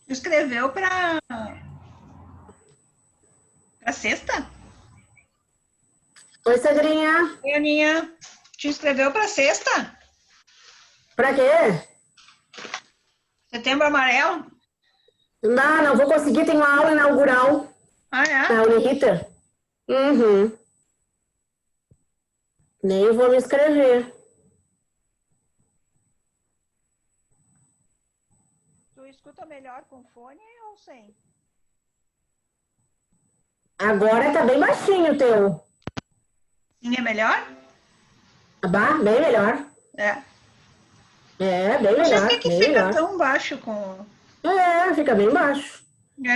Escreveu para sexta? Oi, Cedrinha. Oi, Aninha. Te inscreveu para sexta? Pra quê? Setembro Amarelo? Não vou conseguir, tem uma aula inaugural Ah, é? na Uniriter. Uhum. Nem vou me inscrever. Tu escuta melhor com fone ou sem? Agora tá bem baixinho o teu. Sim, é melhor? Bah, bem melhor. É. Bem Não sei por melhor, que bem fica melhor. tão baixo com. Fica bem baixo.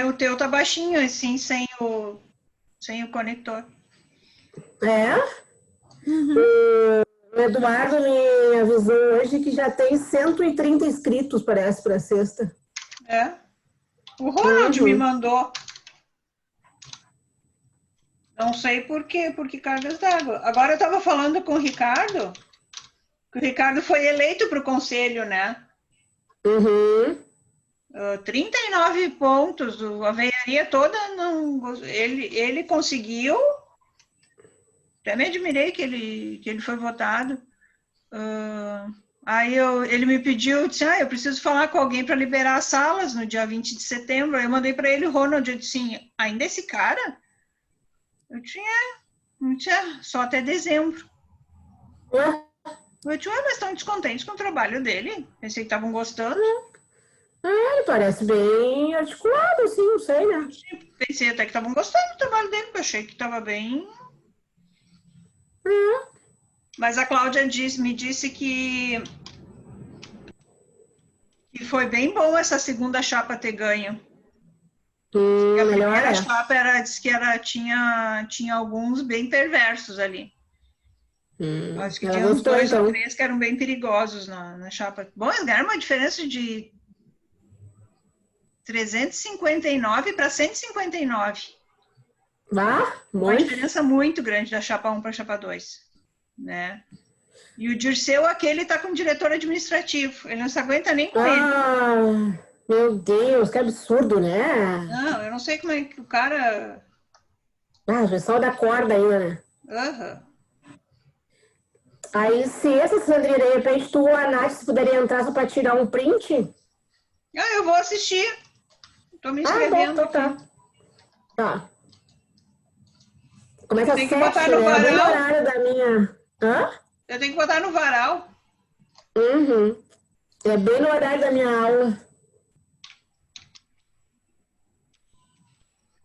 O teu tá baixinho, assim, sem o conector. É? Uhum. O Eduardo me avisou hoje que já tem 130 inscritos, parece, pra sexta. É. O Ronald me Uhum. mandou. Não sei por quê, porque cargas d'água. Agora eu tava falando com o Ricardo, que o Ricardo foi eleito para o conselho, né? Uhum. 39 pontos, a veiaria toda, não, ele conseguiu, até me admirei que ele foi votado. Aí ele me pediu, disse, eu preciso falar com alguém para liberar as salas no dia 20 de setembro. Aí eu mandei para ele o Ronald, eu disse assim, ainda esse cara? Não tinha, só até dezembro. Ué? Eu disse, mas estão descontentes com o trabalho dele? Pensei que estavam gostando. Ele parece bem articulado, assim, não sei, né? Pensei até que estavam gostando do trabalho dele, porque eu achei que estava bem. Hum, Mas a Cláudia me disse que foi bem bom essa segunda chapa ter ganho. E a melhor primeira é. chapa disse que tinha alguns bem perversos ali. Acho que Ela tinha uns gostou, 2 ou 3 então. que eram bem perigosos na chapa. Bom, eles ganharam uma diferença de 359 para 159. Vá, um Uma monte. diferença muito grande da chapa 1 para a chapa 2, né? E o Dirceu, aquele tá como diretor administrativo. Ele não se aguenta nem com ele. Meu Deus, que absurdo, né? Não, eu não sei como é que o cara. O pessoal da corda ainda, né? Aham. Aí, se essa, Sandrinha, de repente, tu ou a Nath, se puderem entrar só pra tirar um print. Eu vou assistir. Tô me Bom, inscrevendo então aqui. tá. Tá. Começa Eu às tenho que botar 7, no né? É bem no varal. horário da minha. Hã? Eu tenho que botar no varal. Uhum. É bem no horário da minha aula.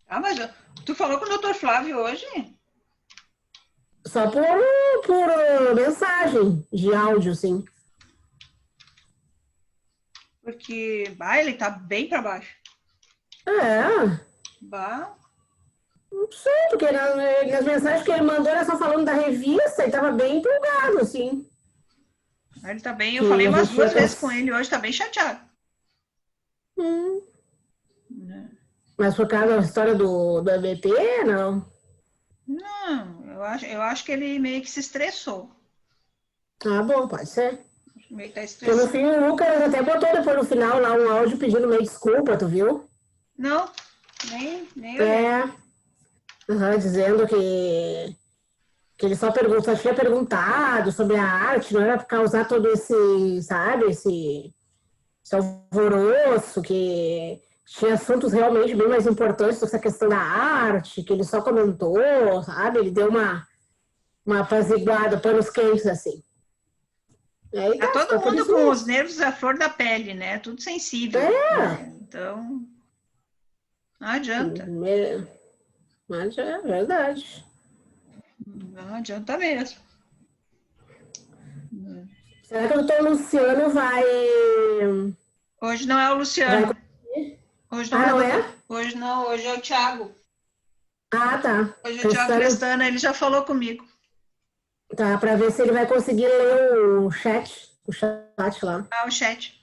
Mas tu falou com o doutor Flávio hoje? Só por mensagem de áudio, assim. Porque, ele tá bem para baixo. É, Bah. não sei, porque nas mensagens que ele mandou era só falando da revista e tava bem empolgado, assim. Ele tá bem. Eu Que falei a umas gente ia 2 vezes com ele hoje, tá bem chateado. Hum. Mas por causa da história do ABT, não? Não, eu acho que ele meio que se estressou. Ah, bom, pode ser. Meio que tá Porque no estressado. fim o Lucas até botou depois no final lá um áudio pedindo meio desculpa, tu viu? Não, nem olhei. É, dizendo que ele só tinha perguntado sobre a arte, não era para causar todo esse, sabe, esse alvoroço, que tinha assuntos realmente bem mais importantes sobre essa questão da arte, que ele só comentou, sabe? Ele deu uma apaziguada, panos quentes, assim. E aí Tá tá, todo ficou por mundo isso com mesmo. os nervos à flor da pele, né? Tudo sensível, É, né? Então, não adianta. mas é verdade. Não adianta mesmo. Será que o doutor Luciano Hoje não é o vai... Luciano. Hoje não Ah, é o não doutor. é? Hoje não, hoje é o Thiago. Ah, tá. Hoje é o Thiago Cristano. Crestana, ele já falou comigo. Tá, para ver se ele vai conseguir ler o chat lá. Ah, o chat.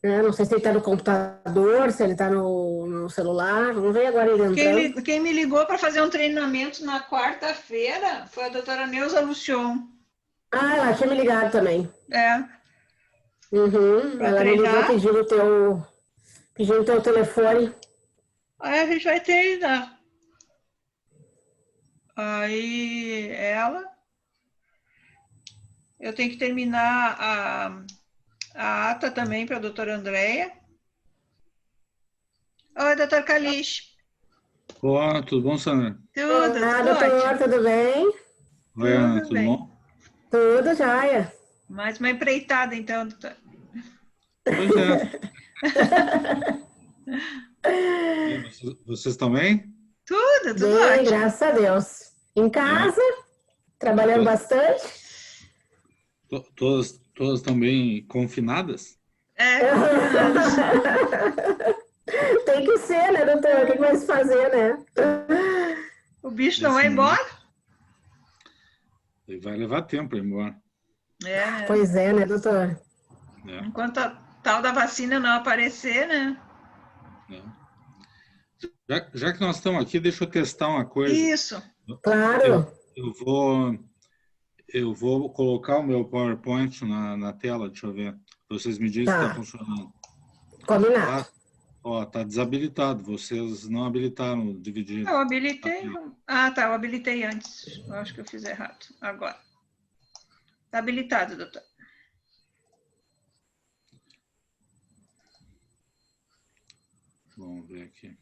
Não sei se ele tá no computador, se ele tá no celular. Vamos ver agora ele entrando. Quem me ligou para fazer um treinamento na quarta-feira foi a doutora Neuza Lucion. Ah, ela tinha me ligado também. É, Uhum, para ela me ligou treinar. pedindo teu telefone. Aí a gente vai treinar. Aí eu tenho que terminar a ata também para a doutora Andréia. Oi, doutor Calixto. Olá, tudo bom, Sandra? Ah, Tudo doutor, ótimo. tudo bem? Oi, Ana, Tudo tudo bem. bom? Tudo jóia. Mais uma empreitada, então, doutor. Pois é. E vocês estão bem? Tudo Bem, ótimo. graças a Deus. Em É, casa, trabalhando to- bastante. todas estão bem confinadas? É, confinados. Tem que ser, né, doutor? O que vai se fazer, né? O bicho não Nesse vai momento. embora? E vai levar tempo para ir embora. É, né? Pois é, né, doutor? Né? Enquanto a tal da vacina não aparecer, né? Né? Já que nós estamos aqui, deixa eu testar uma coisa. Isso. Claro. Eu vou colocar o meu PowerPoint na tela, deixa eu ver. Vocês me dizem se está Tá. funcionando. Combinado. Ó, tá desabilitado. Vocês não habilitaram dividir. Eu habilitei. Ah, tá. Eu habilitei antes. Eu acho que eu fiz errado. Agora. Tá habilitado, doutor. Vamos ver aqui.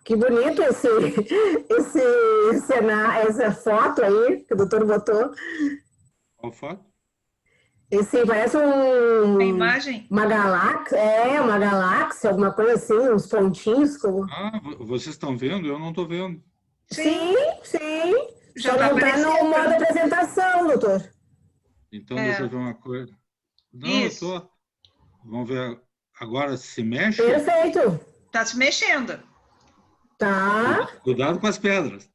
Que bonito essa foto aí que o doutor botou. Qual foto? Parece A imagem? uma galáxia, alguma coisa assim, uns pontinhos. Ah, vocês estão vendo? Eu não estou vendo. Sim, sim. Já Só tá não está no aparecendo. modo apresentação, doutor. Então, É. deixa eu ver uma coisa. Não, Isso. eu tô. Vamos ver. Agora se mexe. Perfeito. Tá se mexendo. Tá. Cuidado com as pedras.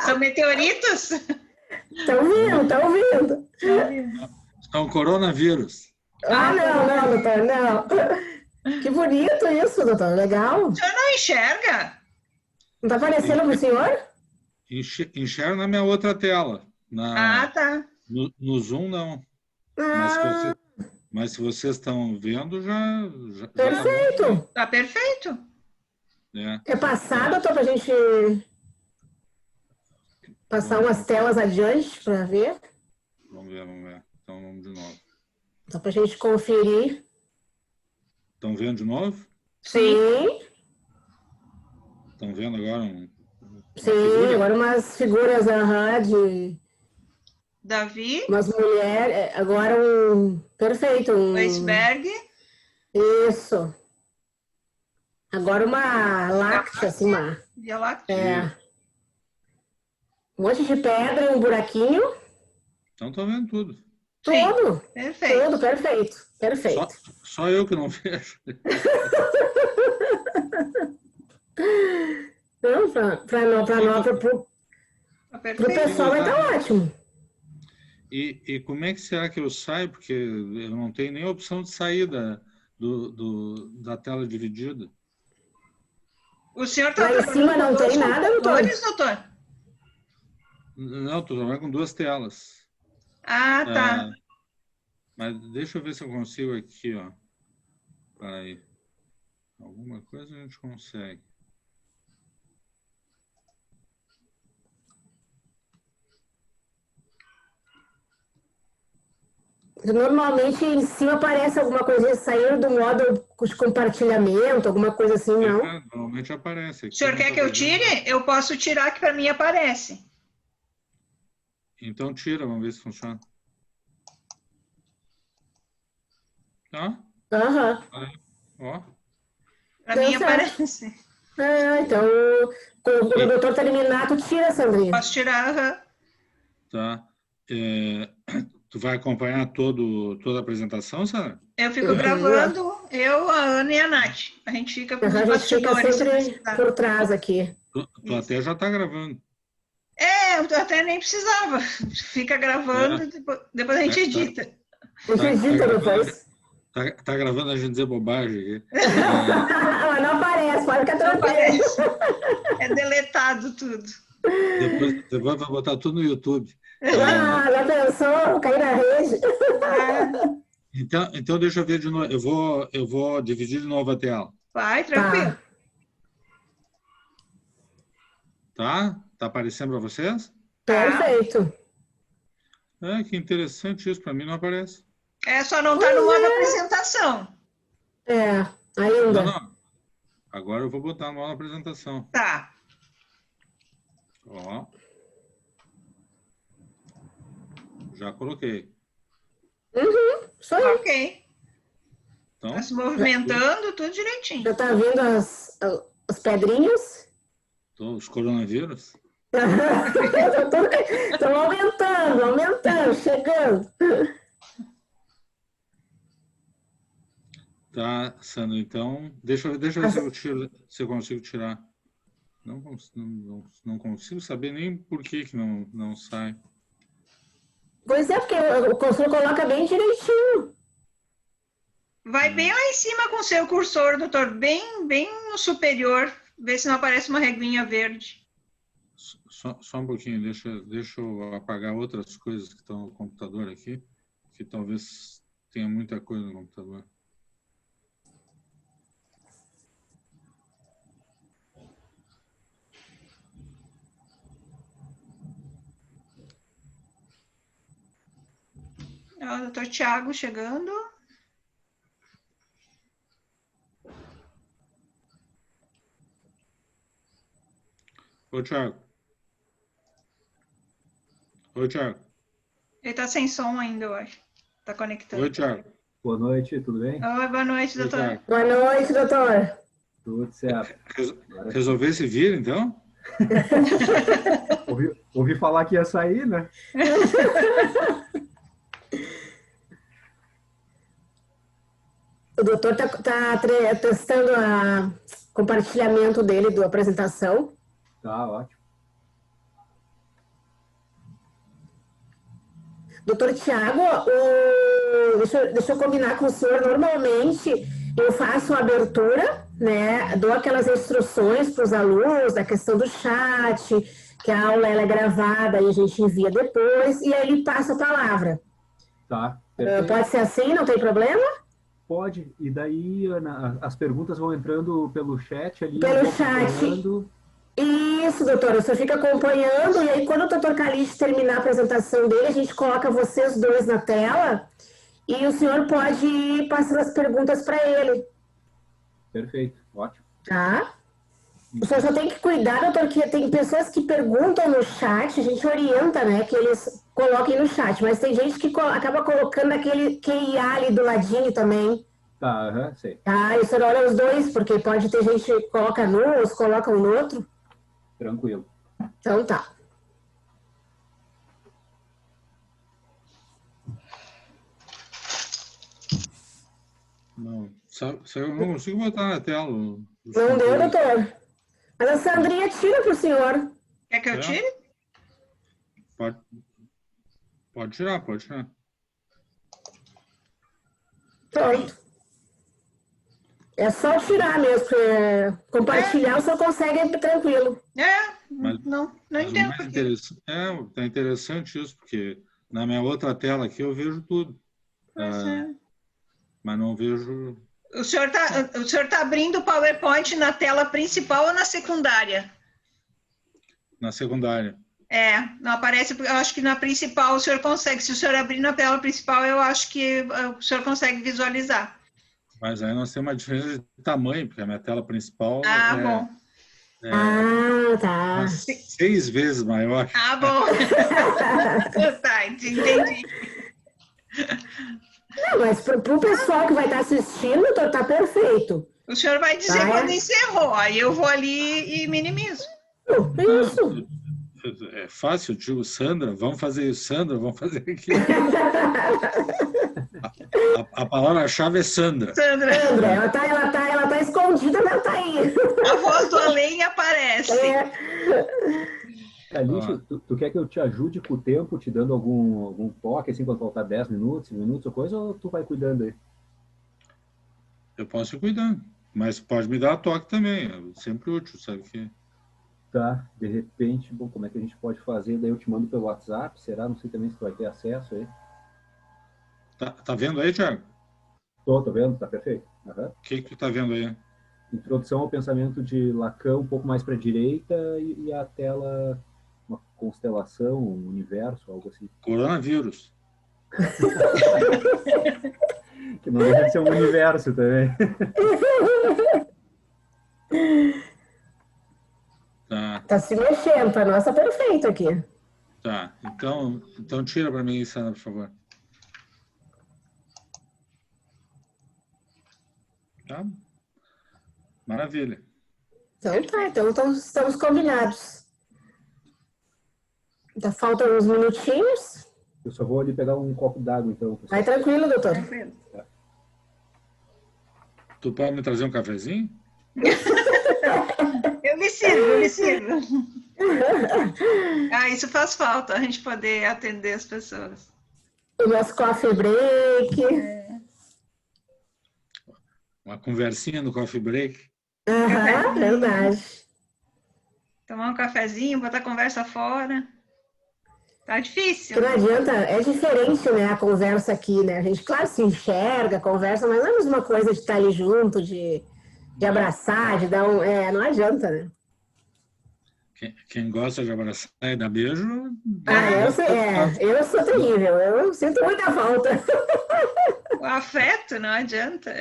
São meteoritos? Estão vindo. São coronavírus. Ah, não, doutor, não. Que bonito isso, doutor. Legal. O senhor não enxerga? Não está aparecendo para o senhor? Enxerga na minha outra tela. Ah, tá. No Zoom, não. Ah, Mas se vocês estão vendo, já perfeito. Tá perfeito. tá bom. É. É passar, doutor, para a gente passar umas telas adiante para ver? Vamos ver. Então, vamos de novo. Só para a gente conferir. Estão vendo de novo? Sim. Estão vendo agora Sim, agora umas figuras de Davi, umas mulheres. Agora perfeito. iceberg. Isso. Agora uma láctea, assim, Via Láctea. um monte de pedra e um buraquinho. Então, estão vendo tudo. Sim, Tudo. perfeito. Tudo perfeito. Só eu que não vejo. Não, para nós, Tá pro perfeito. pessoal vai estar ótimo. E como é que será que eu saio? Porque eu não tenho nem opção de sair da tela dividida. O senhor está Lá em trabalhando cima com não dois tem nada, computadores, doutor? doutor? Não, estou trabalhando com 2 telas. Ah, tá. Mas deixa eu ver se eu consigo aqui, ó. Aí. Alguma coisa a gente consegue. Normalmente em cima aparece alguma coisa saindo do modo de compartilhamento, alguma coisa assim, não? Normalmente aparece. O Aqui senhor não quer está que eu fazendo nada. tire? Eu posso tirar, que para mim aparece. Então tira, vamos ver se funciona. Tá? Aham, Aí, ó. Para deu mim certo. aparece. Ah, então, quando o E, doutor terminar, tu tira, Sandrinha. Posso tirar? Aham. tá. É, tu vai acompanhar toda a apresentação, Sara? Eu fico Uhum. gravando, eu, a Ana e a Nath. A gente fica com os A gente fica bastidores, se sempre precisar. por trás aqui. Tu Isso. até já está gravando. É, eu até nem precisava. Fica gravando, É, depois a gente tá, edita. A gente tá edita gravando, depois. tá gravando a gente dizer bobagem aqui. Mas não aparece, pode ficar Não tranquilo. aparece. É deletado tudo. Depois vai botar tudo no YouTube. Ah, já pensou? Cair na rede? Ah, Então deixa eu ver de novo. Eu vou dividir de novo a tela. vai, tranquilo. Tá, Tá? Tá aparecendo para vocês? Tá. perfeito. Que interessante isso. Para mim não aparece. É, só não tá Pois no modo é. apresentação. É, Não, ainda. não. Agora eu vou botar na apresentação. Tá. Ó. Já coloquei. Isso aí. Ok. Então, Tá se movimentando, tudo direitinho. Já tá vindo as pedrinhas? os coronavírus. Estão aumentando, chegando. Tá, Sandra, então, deixa eu ver se eu consigo tirar. Não consigo saber nem por que não sai. Pois é, porque o consultor coloca bem direitinho. Vai bem lá em cima com o seu cursor, doutor. Bem no superior. Vê se não aparece uma reguinha verde. Só um pouquinho, deixa eu apagar outras coisas que estão no computador aqui, que talvez tenha muita coisa no computador. Ó, o doutor Tiago chegando. Ô, Thiago. Oi, Thiago. Ele tá sem som ainda, eu acho. Tá conectando. Oi, Thiago. Boa noite, tudo bem? Oi, boa noite, Oi, doutor. Thiago. Boa noite, doutor. Tudo certo. Resolveu se vir, então? Ouvi falar que ia sair, né? O doutor tá testando o compartilhamento dele da apresentação. Tá, ótimo. Doutor Tiago, deixa eu combinar com o senhor. Normalmente eu faço a abertura, né? Dou aquelas instruções para os alunos, da questão do chat, que a aula ela é gravada e a gente envia depois, e aí ele passa a palavra. Tá, perfeito. Pode ser assim, não tem problema? Pode. E daí as perguntas vão entrando pelo chat ali. Pelo eu vou chat. acompanhando. Isso, doutor, você fica acompanhando, e aí quando o doutor Calixto terminar a apresentação dele, a gente coloca vocês dois na tela, e o senhor pode ir passando as perguntas para ele. Perfeito, ótimo. Tá? O senhor só tem que cuidar, doutor, que tem pessoas que perguntam no chat, a gente orienta, né, que eles coloquem no chat, mas tem gente que acaba colocando aquele QIA ali do ladinho também. Tá, sei. Tá, e o senhor olha os dois, porque pode ter gente que coloca num, outros colocam no outro. Tranquilo. Então tá. Não, eu não consigo botar na tela. Não deu, doutor? Mas a Sandrinha tira pro senhor. Quer que eu tire? Pode. Pode tirar, pode tirar. Pronto. É só tirar mesmo, porque compartilhar o senhor consegue tranquilo. Não Mas o entendo mais por quê. interessante, tá interessante isso, porque na minha outra tela aqui eu vejo tudo. Pois é. Mas não vejo... O senhor tá abrindo o PowerPoint na tela principal ou na secundária? Na secundária. Não aparece, eu acho que na principal o senhor consegue. Se o senhor abrir na tela principal, eu acho que o senhor consegue visualizar. Mas aí nós temos uma diferença de tamanho, porque a minha tela principal Bom. Tá. 6 vezes maior. Bom. Tá, entendi. Não, mas pro pessoal que vai estar assistindo, tá perfeito. O senhor vai dizer quando encerrou, aí eu vou ali e minimizo. Isso. É fácil, tio. Sandra, vamos fazer isso. Sandra, vamos fazer aquilo. A palavra-chave é Sandra. Sandra, ela tá escondida, mas ela tá aí. a voz do além aparece. Alice, tu quer que eu te ajude com o tempo, te dando algum toque, assim, quando faltar 10 minutos, 5 minutos ou coisa, ou tu vai cuidando aí? Eu posso ir cuidando, mas pode me dar toque também. É sempre útil, sabe que... Tá, de repente, bom, como é que a gente pode fazer? Daí eu te mando pelo WhatsApp, será? Não sei também se tu vai ter acesso aí. Tá vendo aí, Thiago? Tô vendo, tá perfeito. O que tu tá vendo aí? Introdução ao pensamento de Lacan, um pouco mais para a direita, e a tela, uma constelação, um universo, algo assim. Coronavírus. Que não deixa de ser um universo também. Tá se mexendo, pra nós tá perfeito aqui. Tá, então tira para mim, Sandra, por favor. Tá? Maravilha. Então tá, então estamos combinados. Ainda faltam uns minutinhos. Eu só vou ali pegar um copo d'água, então. Vai tranquilo, doutor. Tu pode me trazer um cafezinho? Eu me sirvo. Isso faz falta, a gente poder atender as pessoas. O nosso coffee break. Uma conversinha no coffee break. Verdade. Tomar um cafezinho, botar a conversa fora. Tá difícil. Que não adianta, é diferente, né, a conversa aqui, né? A gente, claro, se enxerga, conversa, mas não é a mesma coisa de estar ali junto, de abraçar, de dar um... não adianta, né? Quem gosta de abraçar e dar beijo... Eu sou terrível, eu sinto muita falta. O afeto, não adianta.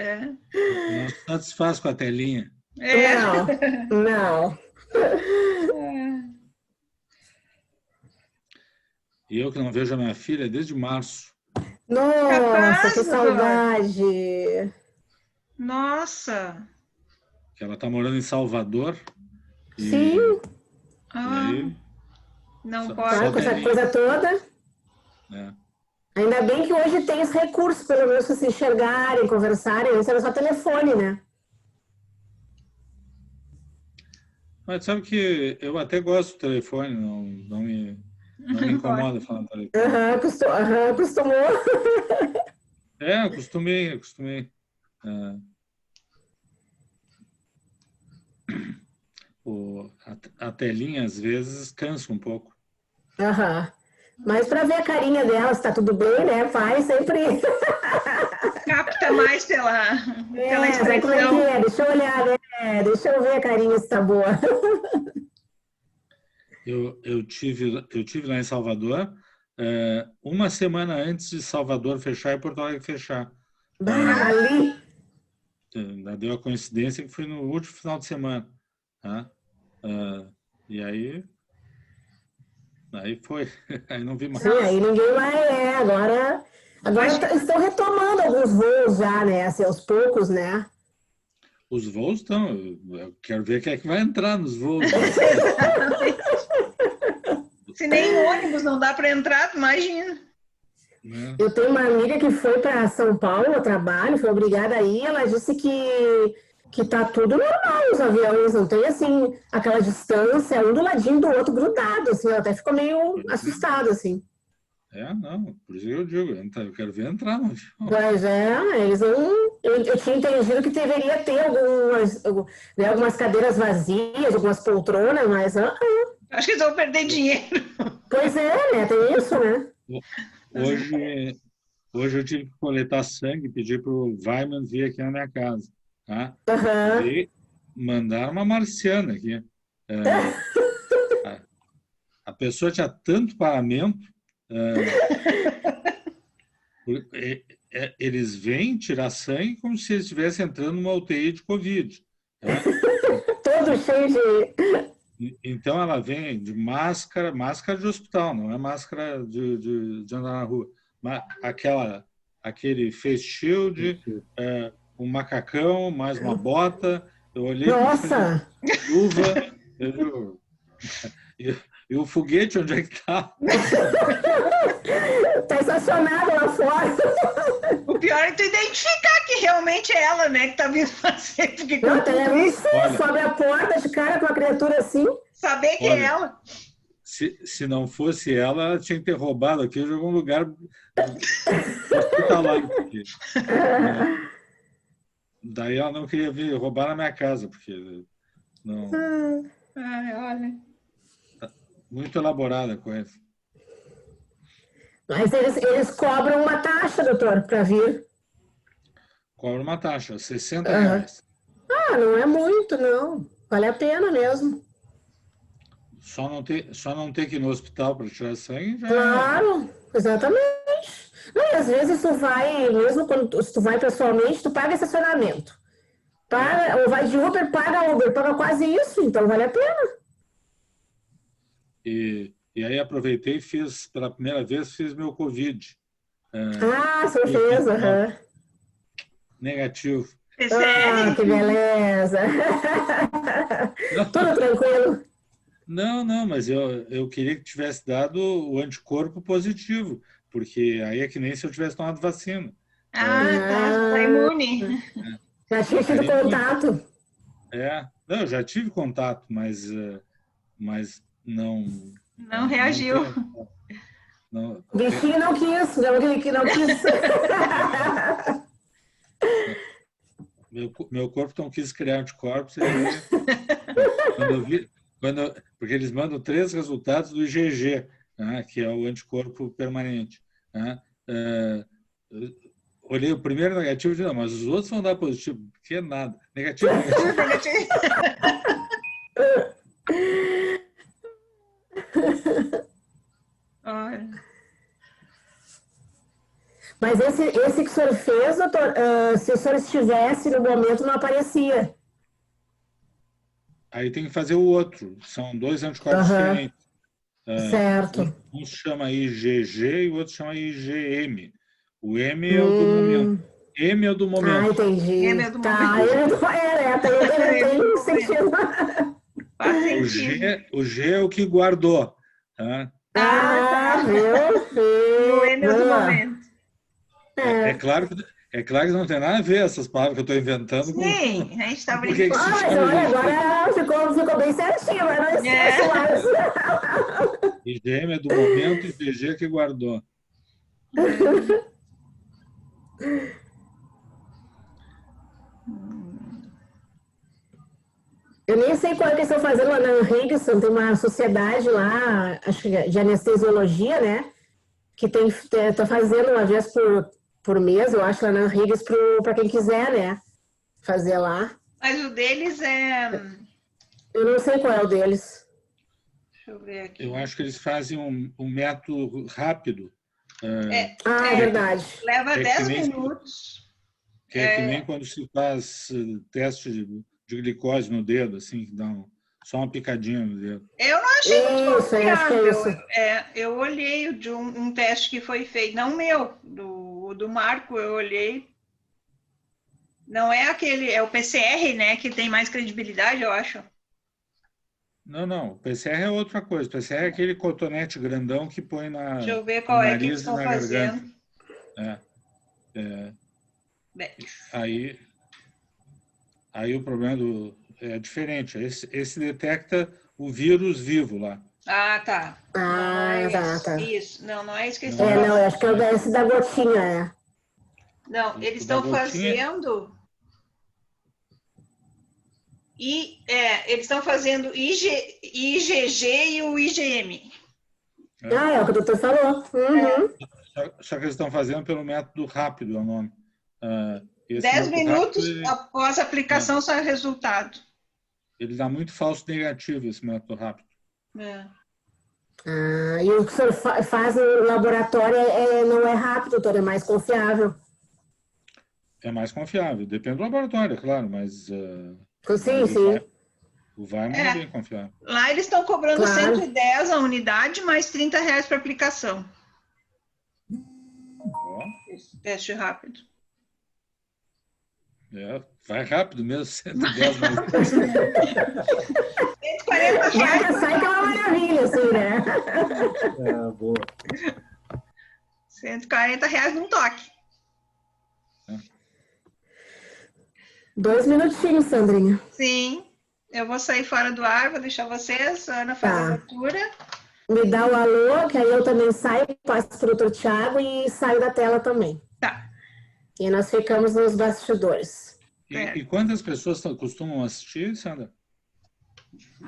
Não satisfaz com a telinha. Não. E eu que não vejo a minha filha desde março. Nossa, que saudade. Nossa. Que ela está morando em Salvador. Sim. E aí, não pode. Com essa coisa toda. Ainda bem que hoje tem esse recurso, pelo menos, para se enxergarem, conversarem. Antes era só telefone, né? Mas sabe que eu até gosto do telefone, não me incomoda falar no telefone. Acostumou. Acostumei. A telinha, às vezes, cansa um pouco. Mas para ver a carinha dela, se tá tudo bem, né? Vai sempre. Capta mais pela expressão. Como é que é? Deixa eu olhar, né? Deixa eu ver a carinha se tá boa. Eu tive lá em Salvador, uma semana antes de Salvador fechar e Porto Alegre fechar. Ali? Ainda deu a coincidência que foi no último final de semana. E aí foi. Aí não vi mais. Sim, aí ninguém vai, Agora estão retomando alguns voos já, né? Assim, aos poucos, né? Os voos estão. Eu quero ver quem é que vai entrar nos voos. Se nem ônibus não dá para entrar, imagina. Eu tenho uma amiga que foi para São Paulo a trabalho, foi obrigada a ir, ela disse que tá tudo normal os aviões, não tem assim aquela distância, um do ladinho do outro grudado, assim, ela até ficou meio assustada, assim. Não, por isso que eu digo, eu quero ver entrar no avião. Pois eles não. Eu tinha entendido que deveria ter algumas cadeiras vazias, algumas poltronas, mas. Acho que eles vão perder dinheiro. Pois né? Tem isso, né? Hoje eu tive que coletar sangue, pedir para o Weiman vir aqui na minha casa. Tá? Aham. E mandaram uma marciana aqui. A pessoa tinha tanto paramento. Eles vêm tirar sangue como se eles estivessem entrando numa UTI de Covid. Tá? Todo cheio de. Então ela vem de máscara de hospital, não é máscara de andar na rua. Aquele face shield, um macacão, mais uma bota. Eu olhei Nossa! Luva. E o foguete, onde é que está? Está estacionado lá fora. O pior é tu identificar que realmente é ela, né? Que tá vindo fazer. Porque Não, sobe a porta de cara com uma criatura assim. Saber que é ela. Se não fosse ela tinha que ter roubado aqui de algum lugar hospitalar. Daí ela não queria vir roubar na minha casa, porque não. Ai, olha. Muito elaborada a coisa. Mas eles cobram uma taxa, doutor, para vir. Cobra uma taxa, R$60. Não é muito, não. Vale a pena mesmo. Só não ter que ir no hospital para tirar sangue já. Claro, exatamente. Não, e às vezes tu vai, mesmo quando tu vai pessoalmente, tu paga estacionamento. Ou vai de Uber, paga quase isso, então vale a pena. E aí aproveitei e fiz, pela primeira vez, meu Covid. Surpresa. Negativo. Que beleza. Tudo tranquilo. Não, mas eu queria que tivesse dado o anticorpo positivo, porque aí é que nem se eu tivesse tomado vacina. Tá imune. Já tinha tido contato. Não, eu já tive contato, mas não... Não reagiu. O bichinho não quis, não quis. Meu corpo não quis criar anticorpos. Porque eles mandam 3 resultados do IgG, né, que é o anticorpo permanente. Né? Olhei o primeiro negativo e disse, não, mas os outros vão dar positivo. Que é nada. Negativo. Mas esse que o senhor fez, doutor, se o senhor estivesse no momento, não aparecia. Aí tem que fazer o outro. São 2 anticorpos diferentes. Certo. Um se chama IgG e o outro se chama IgM. O M é o do momento. M é o do momento. Entendi. M é do momento. Tem sentido. O G é o que guardou. Tá? O M é do momento. É claro que não tem nada a ver essas palavras que eu estou inventando. Sim, a gente está brincando. Mas olha, agora ficou bem certinho, mas não esquece mais. IgM é do momento e IgG que guardou. Eu nem sei qual é que estão fazendo lá na Henriksen, tem uma sociedade lá, acho que de anestesiologia, né? Que está fazendo uma vez por mês, eu acho, lá na Henriksen, para quem quiser, né? Fazer lá. Mas o deles é... Eu não sei qual é o deles. Deixa eu ver aqui. Eu acho que eles fazem um método rápido. É verdade. Leva 10 minutos. Que é que nem quando se faz teste de glicose no dedo, assim, que dá só uma picadinha no dedo. Eu não achei muito confiável. Isso. Eu olhei de um teste que foi feito, não meu, do Marco, eu olhei. Não é aquele, é o PCR, né, que tem mais credibilidade, eu acho. Não, o PCR é outra coisa. O PCR é aquele cotonete grandão que põe na Deixa eu ver qual é que eles estão fazendo. Aí o problema é diferente. Esse detecta o vírus vivo lá. Ah, tá. Não Ah, é tá, isso. tá. Isso. Não, não é isso que eles Não estão É, não, é. eu acho que é o fazendo. esse da gotinha, é. Não, eles O da estão gotinha, fazendo. Eles estão fazendo IgG e o IgM. Ah, é o que o doutor falou. Uhum. só que eles estão fazendo pelo método rápido, é o nome. Esse 10 método rápido, minutos após a é, aplicação sai o resultado. ele dá muito falso negativo, esse método rápido. É. Ah, e o que o senhor faz no laboratório não é rápido, doutor, é mais confiável. É mais confiável, depende do laboratório, é claro, mas Sim, o sim, o Weiman é É. bem confiável. Lá eles estão cobrando claro. 110 a unidade, mais R$ 30 para aplicação. Ó, Esse teste rápido. vai rápido mesmo, 110 mais. R$ 140. Vai que sai que é uma maravilha, assim, né? É, boa. R$ 140 num toque. 2 minutinhos, Sandrinha. Sim. Eu vou sair fora do ar, vou deixar vocês. A Ana faz a Tá. leitura. Me dá o alô, que aí eu também saio, passo para o doutor Tiago e saio da tela também. Tá. E nós ficamos nos bastidores. E quantas pessoas costumam assistir, Sandra?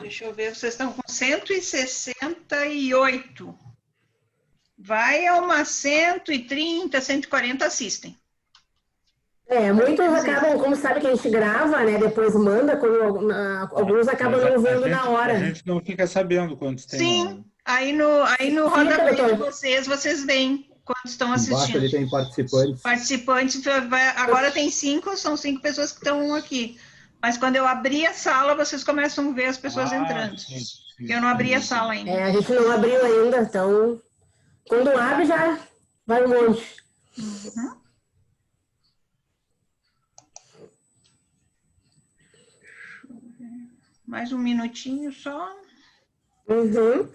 Deixa eu ver, vocês estão com 168. Vai a umas 130, 140 assistem. Muitos acabam, como sabe que a gente grava, né? Depois manda, alguns acabam não vendo na A hora. gente não fica sabendo quantos tem. Sim, aí no Fica, rodapé de doutor. vocês veem quantos estão Embaixo assistindo. ali tem participantes. Participantes, agora tem 5, são 5 pessoas que estão aqui. Mas quando eu abrir a sala, vocês começam a ver as pessoas entrando. Sim. Eu não abri a sala ainda. A gente não abriu ainda, então quando abre já vai um monte. Uhum. Mais um minutinho só. Uhum.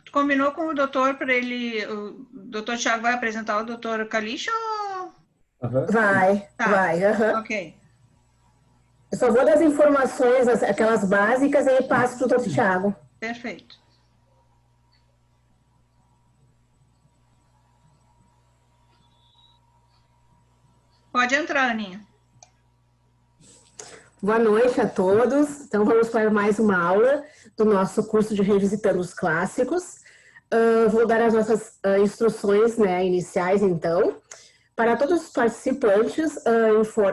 Tu combinou com o doutor para ele. O doutor Thiago vai apresentar o doutor Calixto? Aham. Vai. Ok. Eu só vou das informações, aquelas básicas, e aí passo para o doutor Tiago. Perfeito. Pode entrar, Aninha. Boa noite a todos. Então, vamos para mais uma aula do nosso curso de Revisitando os Clássicos. Vou dar as nossas instruções, né, iniciais, então. Para todos os participantes,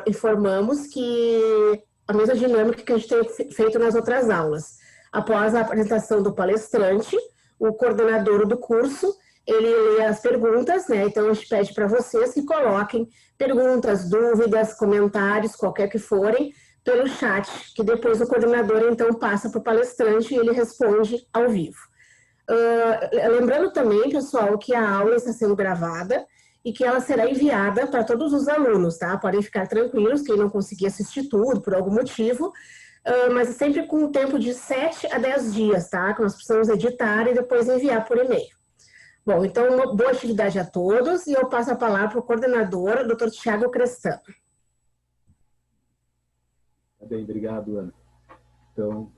informamos que a mesma dinâmica que a gente tem feito nas outras aulas. Após a apresentação do palestrante, o coordenador do curso, ele lê as perguntas, né? Então, a gente pede para vocês que coloquem perguntas, dúvidas, comentários, qualquer que forem, pelo chat, que depois o coordenador, então, passa para o palestrante e ele responde ao vivo. Lembrando também, pessoal, que a aula está sendo gravada e que ela será enviada para todos os alunos, tá? Podem ficar tranquilos, quem não conseguir assistir tudo por algum motivo, mas sempre com um tempo de 7 a 10 dias, tá? Que nós precisamos editar e depois enviar por e-mail. Bom, então, uma boa atividade a todos e eu passo a palavra para o coordenador, Dr. Tiago Crestano. Bem, obrigado, Ana. Então,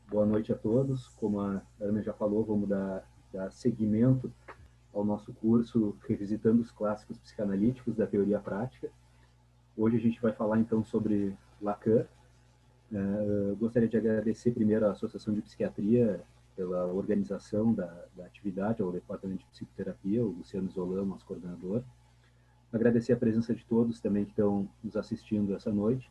boa noite a todos. Como a Ana já falou, vamos dar seguimento ao nosso curso Revisitando os Clássicos Psicanalíticos da Teoria Prática. Hoje a gente vai falar, então, sobre Lacan. Gostaria de agradecer primeiro à Associação de Psiquiatria pela organização da atividade, ao Departamento de Psicoterapia, o Luciano Zolan, nosso coordenador. Agradecer a presença de todos também que estão nos assistindo essa noite,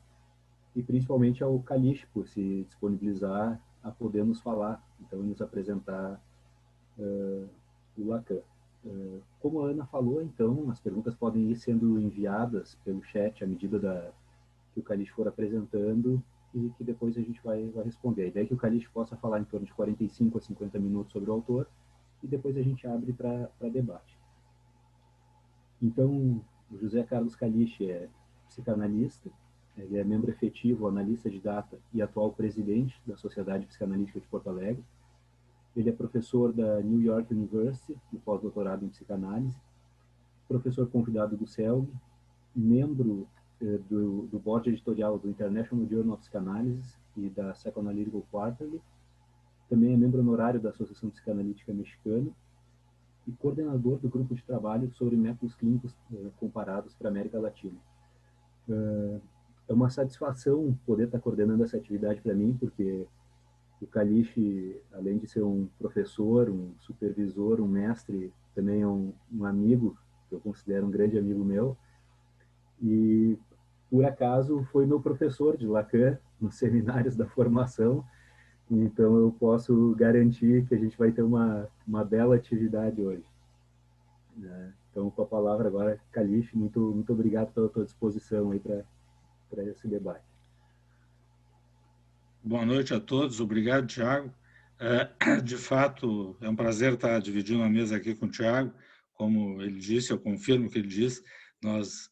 e principalmente ao Calixto por se disponibilizar a poder nos falar, então, e nos apresentar o Lacan. Como a Ana falou, então, as perguntas podem ir sendo enviadas pelo chat à medida que o Calixto for apresentando e que depois a gente vai responder. A ideia é que o Calixto possa falar em torno de 45 a 50 minutos sobre o autor e depois a gente abre para debate. Então, o José Carlos Calixto é psicanalista, ele é membro efetivo, analista de data e atual presidente da Sociedade Psicanalítica de Porto Alegre. Ele é professor da New York University, no pós-doutorado em psicanálise, professor convidado do CELG, membro do board editorial do International Journal of Psychanalysis e da Psychoanalytical Quarterly, também é membro honorário da Associação Psicanalítica Mexicana e coordenador do grupo de trabalho sobre métodos clínicos comparados para a América Latina. É uma satisfação poder estar coordenando essa atividade para mim, porque o Kalish, além de ser um professor, um supervisor, um mestre, também é um amigo, que eu considero um grande amigo meu, e por acaso foi meu professor de Lacan nos seminários da formação, então eu posso garantir que a gente vai ter uma bela atividade hoje. Então, com a palavra agora, Kalish, muito obrigado pela tua disposição aí para esse debate. Boa noite a todos, obrigado, Tiago. De fato, é um prazer estar dividindo a mesa aqui com o Tiago. Como ele disse, eu confirmo o que ele disse, nós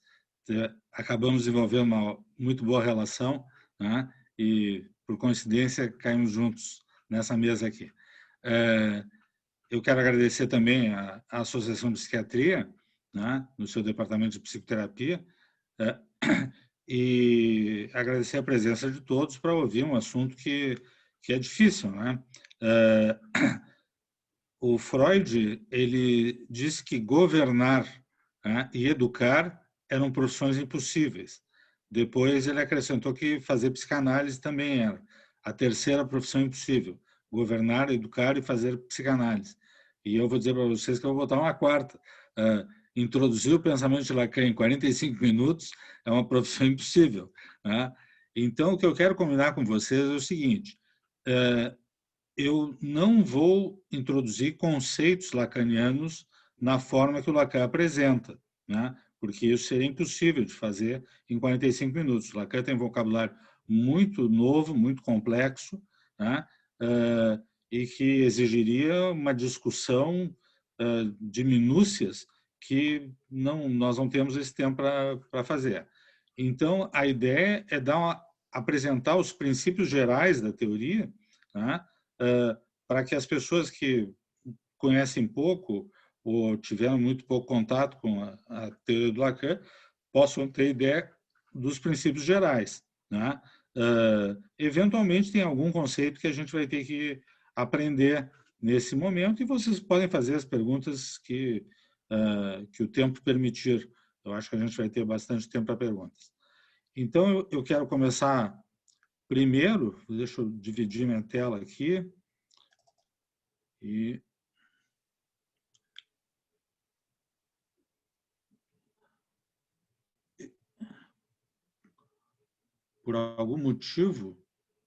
acabamos desenvolvendo uma muito boa relação, né? E, por coincidência, caímos juntos nessa mesa aqui. Eu quero agradecer também à Associação de Psiquiatria, né, no seu departamento de psicoterapia, e agradecer a presença de todos para ouvir um assunto que é difícil, né? O Freud, ele disse que governar, né, e educar eram profissões impossíveis. Depois ele acrescentou que fazer psicanálise também era a terceira profissão impossível: governar, educar e fazer psicanálise. E eu vou dizer para vocês que eu vou botar uma quarta. Introduzir o pensamento de Lacan em 45 minutos é uma profissão impossível, né? Então, o que eu quero combinar com vocês é o seguinte: eu não vou introduzir conceitos lacanianos na forma que o Lacan apresenta, né? Porque isso seria impossível de fazer em 45 minutos. O Lacan tem um vocabulário muito novo, muito complexo, né? E que exigiria uma discussão de minúcias que nós não temos esse tempo para fazer. Então, a ideia é apresentar os princípios gerais da teoria, né, para que as pessoas que conhecem pouco ou tiveram muito pouco contato com a teoria do Lacan possam ter ideia dos princípios gerais, né? Eventualmente, tem algum conceito que a gente vai ter que aprender nesse momento, e vocês podem fazer as perguntas que o tempo permitir. Eu acho que a gente vai ter bastante tempo para perguntas. Então, eu quero começar primeiro, deixa eu dividir minha tela aqui, e por algum motivo,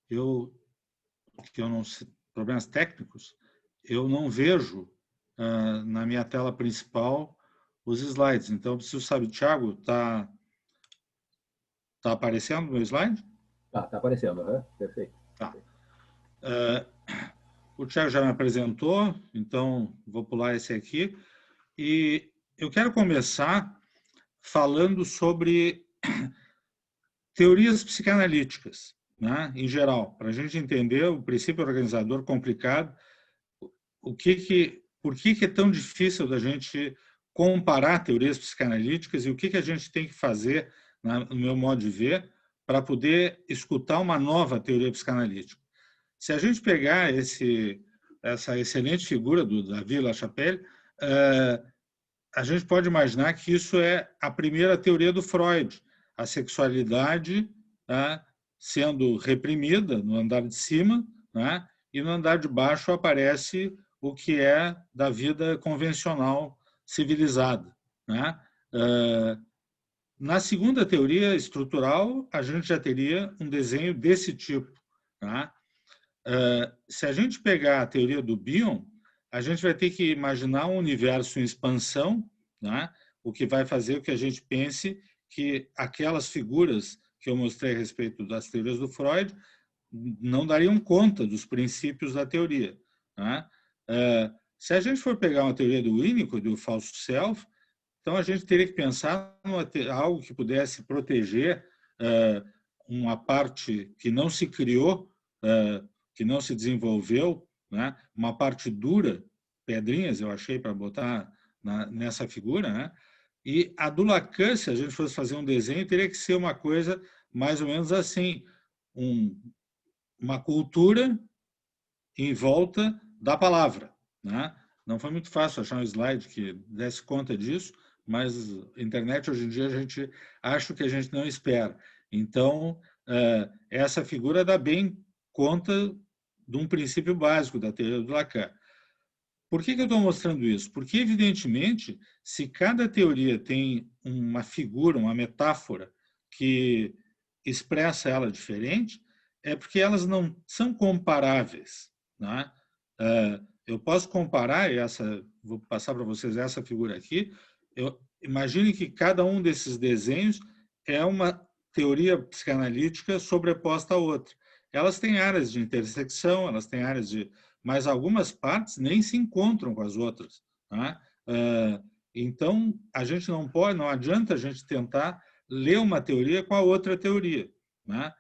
que eu não sei, problemas técnicos, eu não vejo na minha tela principal os slides. Então, eu preciso saber, Thiago, está aparecendo o meu slide? Tá aparecendo, perfeito. Tá. O Thiago já me apresentou, então vou pular esse aqui. E eu quero começar falando sobre teorias psicanalíticas, né, em geral, para a gente entender o princípio organizador complicado, por que é tão difícil da gente comparar teorias psicanalíticas e o que a gente tem que fazer, no meu modo de ver, para poder escutar uma nova teoria psicanalítica. Se a gente pegar essa excelente figura do David LaChapelle, a gente pode imaginar que isso é a primeira teoria do Freud, a sexualidade sendo reprimida no andar de cima, né, e no andar de baixo aparece o que é da vida convencional civilizada, né? Na segunda teoria estrutural, a gente já teria um desenho desse tipo, né? Se a gente pegar a teoria do Bion, a gente vai ter que imaginar um universo em expansão, né? O que vai fazer com que a gente pense que aquelas figuras que eu mostrei a respeito das teorias do Freud não dariam conta dos princípios da teoria, né? Se a gente for pegar uma teoria do Winnicott, do falso self, então a gente teria que pensar em algo que pudesse proteger uma parte que não se criou, que não se desenvolveu, né? Uma parte dura, pedrinhas eu achei para botar nessa figura, né? E a do Lacan, se a gente fosse fazer um desenho, teria que ser uma coisa mais ou menos assim, uma cultura em volta da palavra, né? Não foi muito fácil achar um slide que desse conta disso, mas a internet hoje em dia a gente acha o que a gente não espera. Então, essa figura dá bem conta de um princípio básico da teoria do Lacan. Por que eu estou mostrando isso? Porque, evidentemente, se cada teoria tem uma figura, uma metáfora que expressa ela diferente, é porque elas não são comparáveis, né? Eu posso comparar vou passar para vocês essa figura aqui. Imagine que cada um desses desenhos é uma teoria psicanalítica sobreposta à outra. Elas têm áreas de intersecção, elas têm áreas de... mas algumas partes nem se encontram com as outras, né? Então, a gente não adianta a gente tentar ler uma teoria com a outra teoria, né?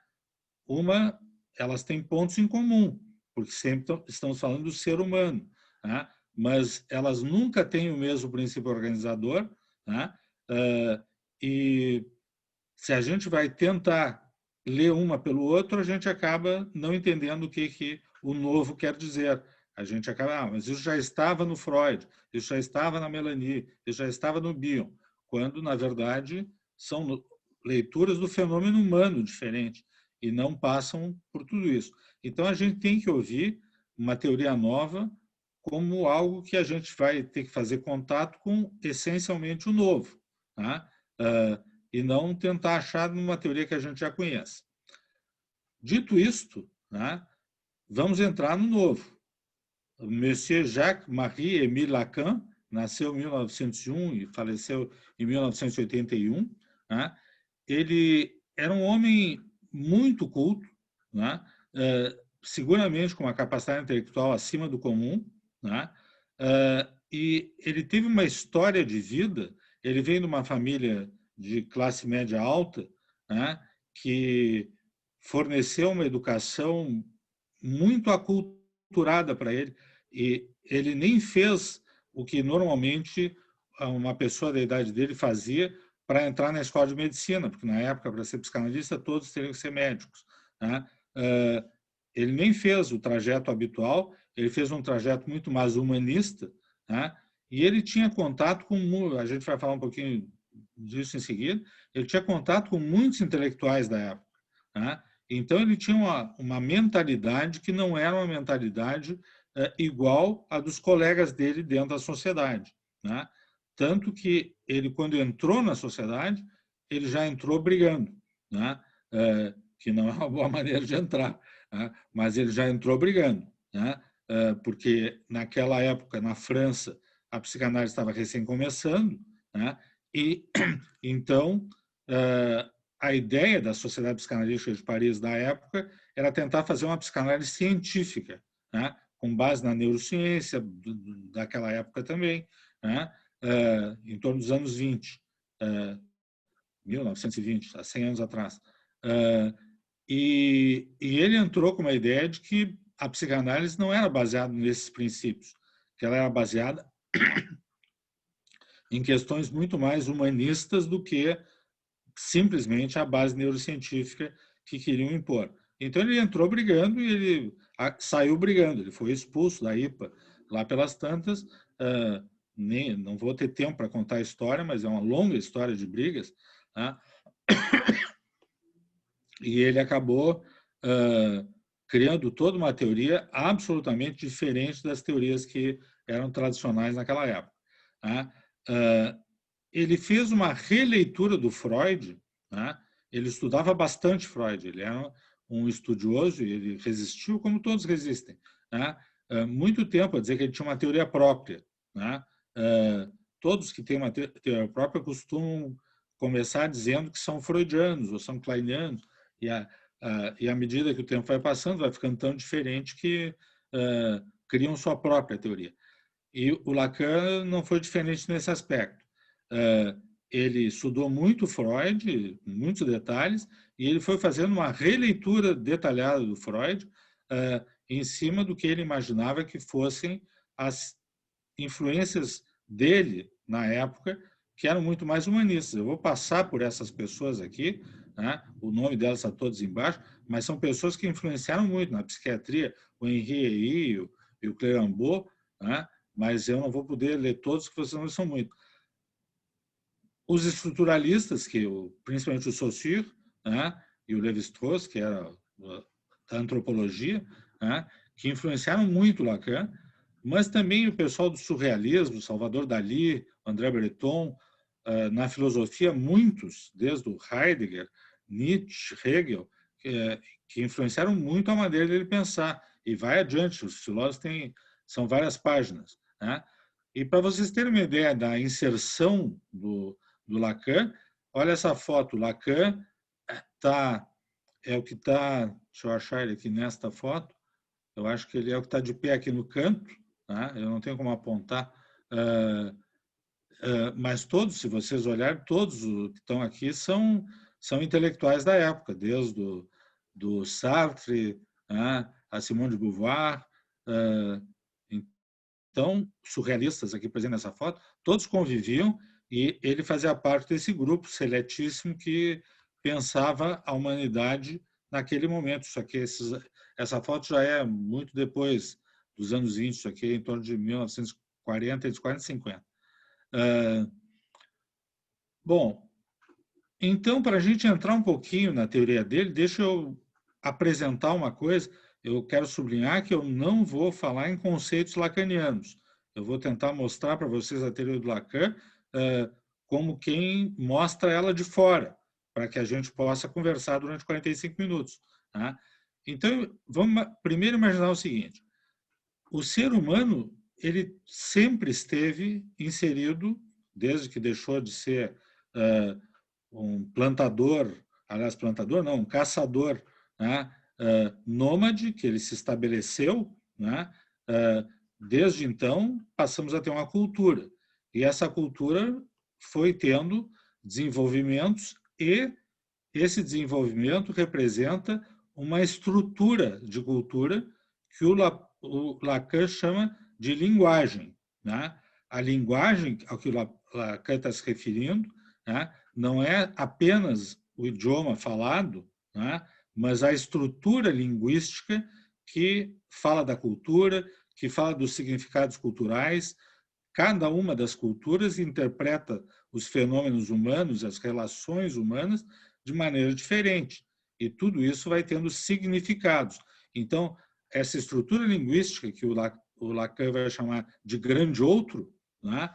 Elas têm pontos em comum, porque sempre estamos falando do ser humano, né? Mas elas nunca têm o mesmo princípio organizador, né? E se a gente vai tentar ler uma pelo outro, a gente acaba não entendendo o que o novo quer dizer. A gente acaba, mas isso já estava no Freud, isso já estava na Melanie, isso já estava no Bion, quando, na verdade, são leituras do fenômeno humano diferente e não passam por tudo isso. Então, a gente tem que ouvir uma teoria nova como algo que a gente vai ter que fazer contato com, essencialmente, o novo, tá? E não tentar achar numa teoria que a gente já conhece. Dito isto, né, vamos entrar no novo. O Monsieur Jacques-Marie Émile Lacan nasceu em 1901 e faleceu em 1981. Né? Ele era um homem muito culto, né? Seguramente com uma capacidade intelectual acima do comum, né? E ele teve uma história de vida. Ele veio de uma família de classe média alta, né? Que forneceu uma educação muito aculturada para ele, e ele nem fez o que normalmente uma pessoa da idade dele fazia para entrar na escola de medicina, porque na época, para ser psicanalista, todos teriam que ser médicos, né? Ele nem fez o trajeto habitual, ele fez um trajeto muito mais humanista, né? E ele tinha contato com, a gente vai falar um pouquinho disso em seguida, ele tinha contato com muitos intelectuais da época, né? Então, ele tinha uma mentalidade que não era uma mentalidade igual à dos colegas dele dentro da sociedade, né? Tanto que ele, quando entrou na sociedade, ele já entrou brigando, né? Que não é uma boa maneira de entrar, né? Mas ele já entrou brigando, né? Porque naquela época, na França, a psicanálise estava recém começando, né? E então a ideia da Sociedade Psicanalística de Paris da época era tentar fazer uma psicanálise científica, né? Com base na neurociência daquela época também, né? Em torno dos anos 20, 1920, há 100 anos atrás. E ele entrou com uma ideia de que a psicanálise não era baseada nesses princípios, que ela era baseada em questões muito mais humanistas do que simplesmente a base neurocientífica que queriam impor. Então, ele entrou brigando e ele saiu brigando. Ele foi expulso da IPA lá pelas tantas. Não vou ter tempo para contar a história, mas é uma longa história de brigas, né? E ele acabou criando toda uma teoria absolutamente diferente das teorias que eram tradicionais naquela época, né? Ele fez uma releitura do Freud, né? Ele estudava bastante Freud, ele era um estudioso e ele resistiu como todos resistem, né? Muito tempo a dizer que ele tinha uma teoria própria, né? Todos que têm uma teoria própria costumam começar dizendo que são freudianos ou são kleinianos, e à medida que o tempo vai passando, vai ficando tão diferente que criam sua própria teoria. E o Lacan não foi diferente nesse aspecto. Ele estudou muito Freud, muitos detalhes, e ele foi fazendo uma releitura detalhada do Freud, em cima do que ele imaginava que fossem as influências dele na época, que eram muito mais humanistas. Eu vou passar por essas pessoas aqui, né? O nome delas está todos embaixo, mas são pessoas que influenciaram muito na psiquiatria, o Henri e o Clérambault, né? Mas eu não vou poder ler todos, que vocês não são muito. Os estruturalistas, principalmente o Saussure, né? E o Lévi-Strauss, que era da antropologia, né? Que influenciaram muito Lacan, mas também o pessoal do surrealismo, Salvador Dalí, André Breton, na filosofia, muitos, desde o Heidegger, Nietzsche, Hegel, que influenciaram muito a maneira dele pensar. E vai adiante, os filósofos são várias páginas, né? E para vocês terem uma ideia da inserção do Lacan, olha essa foto. Lacan é o que está, deixa eu achar ele aqui nesta foto, eu acho que ele é o que está de pé aqui no canto, né? Eu não tenho como apontar, mas todos, se vocês olharem, todos os que estão aqui são intelectuais da época, desde do Sartre, né, a Simone de Beauvoir. Então, surrealistas aqui presentes nessa foto, todos conviviam, e ele fazia parte desse grupo seletíssimo que pensava a humanidade naquele momento. Só que essa foto já é muito depois dos anos 20, isso aqui é em torno de 1940, entre 40 e 50. Bom, então, para a gente entrar um pouquinho na teoria dele, deixa eu apresentar uma coisa. Eu quero sublinhar que eu não vou falar em conceitos lacanianos. Eu vou tentar mostrar para vocês a teoria do Lacan como quem mostra ela de fora, para que a gente possa conversar durante 45 minutos. Tá? Então, vamos primeiro imaginar o seguinte. O ser humano, ele sempre esteve inserido, desde que deixou de ser um plantador, aliás, plantador não, um caçador, né? Nômade, que ele se estabeleceu, né? Desde então, passamos a ter uma cultura. E essa cultura foi tendo desenvolvimentos, e esse desenvolvimento representa uma estrutura de cultura que o Lacan chama de linguagem, né? A linguagem ao que o Lacan está se referindo, né, não é apenas o idioma falado, né, mas a estrutura linguística que fala da cultura, que fala dos significados culturais. Cada uma das culturas interpreta os fenômenos humanos, as relações humanas, de maneira diferente. E tudo isso vai tendo significados. Então, essa estrutura linguística, que o Lacan vai chamar de grande outro, né?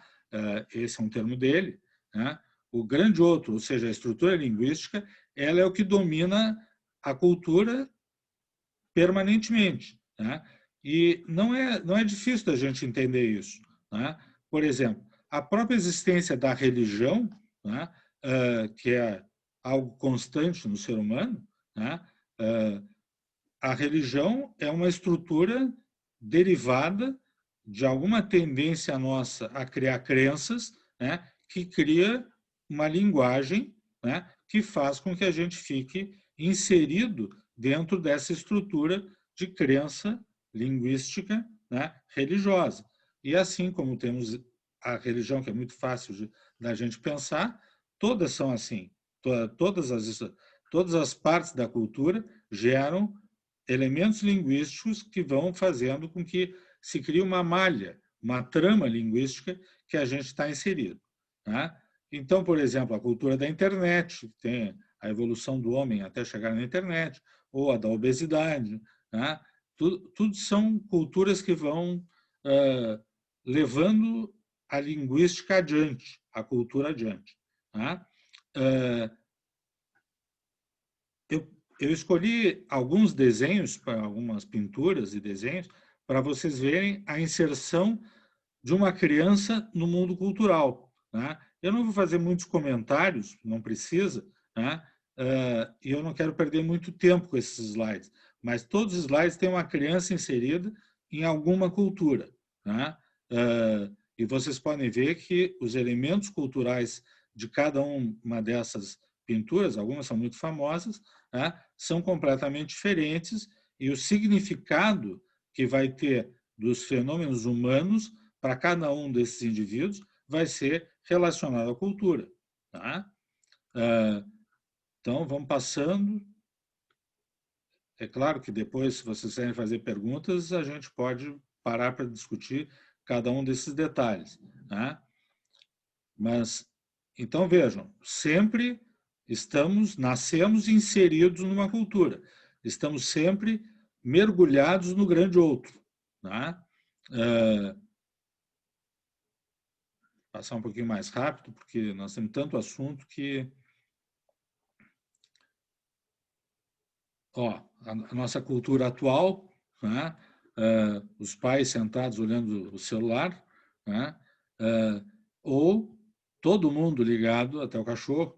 Esse é um termo dele, né? O grande outro, ou seja, a estrutura linguística, ela é o que domina a cultura permanentemente, né? E não é difícil da gente entender isso, né? Por exemplo, a própria existência da religião, né, que é algo constante no ser humano, né? A religião é uma estrutura derivada de alguma tendência nossa a criar crenças, né, que cria uma linguagem, né, que faz com que a gente fique inserido dentro dessa estrutura de crença linguística, né, religiosa. E assim como temos a religião, que é muito fácil da gente pensar, todas são assim. Todas as partes da cultura geram elementos linguísticos que vão fazendo com que se crie uma malha, uma trama linguística que a gente está inserido, né? Então, por exemplo, a cultura da internet, tem a evolução do homem até chegar na internet, ou a da obesidade, né? Tudo são culturas que vão levando a linguística adiante, a cultura adiante, né? Eu escolhi alguns desenhos, algumas pinturas e desenhos, para vocês verem a inserção de uma criança no mundo cultural, né? Eu não vou fazer muitos comentários, não precisa, né? E eu não quero perder muito tempo com esses slides, mas todos os slides têm uma criança inserida em alguma cultura, né? E vocês podem ver que os elementos culturais de cada uma dessas pinturas, algumas são muito famosas, né, são completamente diferentes, e o significado que vai ter dos fenômenos humanos para cada um desses indivíduos vai ser relacionado à cultura. Tá? Então, vamos passando. É claro que depois, se vocês quiserem fazer perguntas, a gente pode parar para discutir cada um desses detalhes. Tá? Mas, então, vejam, sempre nascemos inseridos numa cultura. Estamos sempre mergulhados no grande outro. Tá? Passar um pouquinho mais rápido, porque nós temos tanto assunto que... a nossa cultura atual, né? Os pais sentados olhando o celular, né? Ou todo mundo ligado, até o cachorro,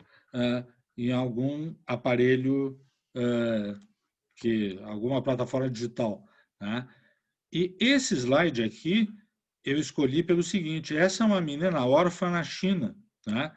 em algum aparelho, alguma plataforma digital. Né? E esse slide aqui eu escolhi pelo seguinte: essa é uma menina órfã na China. Né?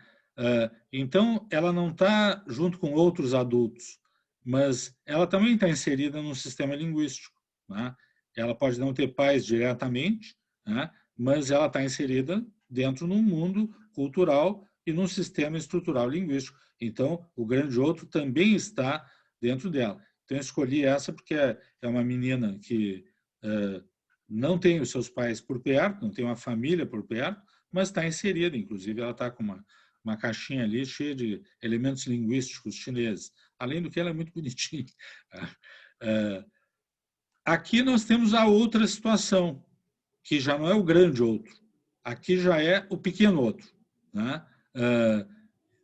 Então, ela não está junto com outros adultos, mas ela também está inserida num sistema linguístico. Né? Ela pode não ter pais diretamente, né? Mas ela está inserida dentro de um mundo cultural e num sistema estrutural linguístico. Então, o grande outro também está dentro dela. Então, eu escolhi essa porque é uma menina que não tem os seus pais por perto, não tem uma família por perto, mas está inserida. Inclusive, ela está com uma caixinha ali cheia de elementos linguísticos chineses. Além do que, ela é muito bonitinha. Aqui nós temos a outra situação, que já não é o grande outro. Aqui já é o pequeno outro. Né?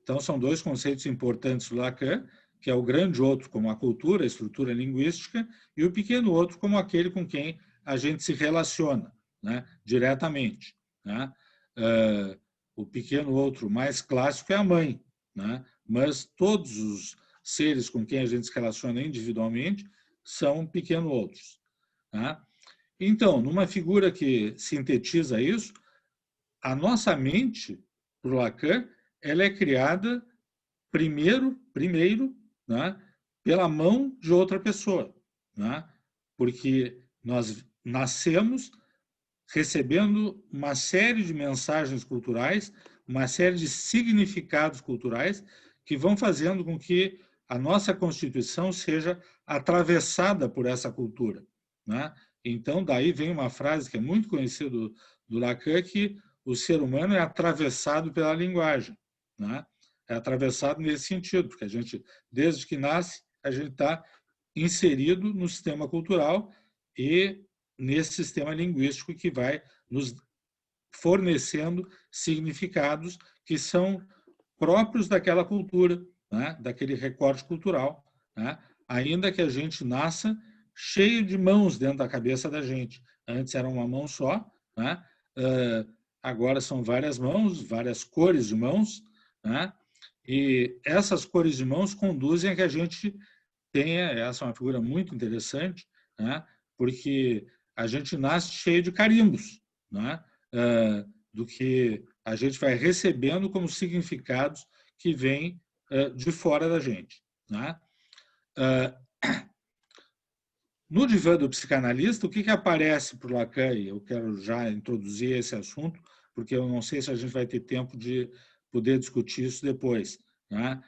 Então, são dois conceitos importantes do Lacan, que é o grande outro como a cultura, a estrutura linguística, e o pequeno outro como aquele com quem a gente se relaciona, né? Diretamente. Né? O pequeno outro mais clássico é a mãe, né? Mas todos os seres com quem a gente se relaciona individualmente são pequeno outros. Tá? Então, numa figura que sintetiza isso, a nossa mente, por Lacan, ela é criada primeiro, né, pela mão de outra pessoa, né? Porque nós nascemos recebendo uma série de mensagens culturais, uma série de significados culturais que vão fazendo com que a nossa constituição seja atravessada por essa cultura. Né? Então, daí vem uma frase que é muito conhecida do Lacan, que o ser humano é atravessado pela linguagem. Né? É atravessado nesse sentido, porque a gente, desde que nasce, a gente está inserido no sistema cultural e nesse sistema linguístico que vai nos fornecendo significados que são próprios daquela cultura, né? Daquele recorte cultural, né? Ainda que a gente nasça cheio de mãos dentro da cabeça da gente. Antes era uma mão só, né? Agora são várias mãos, várias cores de mãos, né? E essas cores de mãos conduzem a que a gente tenha, essa é uma figura muito interessante, né? Porque a gente nasce cheio de carimbos, né? Do que a gente vai recebendo como significados que vêm de fora da gente. Né? No divã do psicanalista, o que aparece para o Lacan? Eu quero já introduzir esse assunto, porque eu não sei se a gente vai ter tempo de poder discutir isso depois. Né?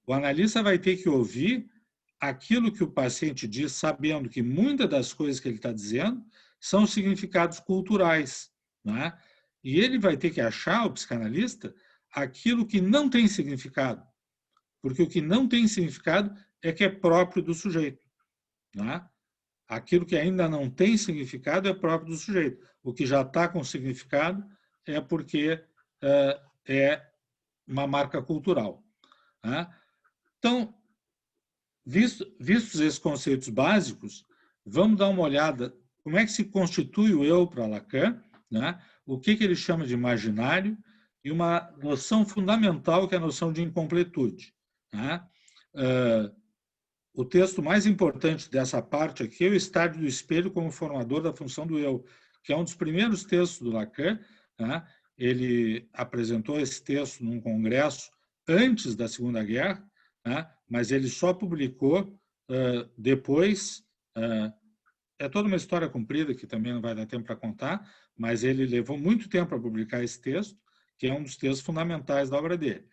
O analista vai ter que ouvir aquilo que o paciente diz, sabendo que muitas das coisas que ele está dizendo são significados culturais. Né? E ele vai ter que achar, o psicanalista, aquilo que não tem significado. Porque o que não tem significado é que é próprio do sujeito. Né? Aquilo que ainda não tem significado é próprio do sujeito. O que já está com significado é porque é uma marca cultural. Né? Então, vistos esses conceitos básicos, vamos dar uma olhada como é que se constitui o eu para Lacan, né? O que ele chama de imaginário e uma noção fundamental que é a noção de incompletude. Né? O texto mais importante dessa parte aqui é o Estádio do Espelho como formador da função do eu, que é um dos primeiros textos do Lacan. Né? Ele apresentou esse texto num congresso antes da Segunda Guerra, né? Mas ele só publicou depois É toda uma história comprida que também não vai dar tempo para contar, mas ele levou muito tempo para publicar esse texto, que é um dos textos fundamentais da obra dele.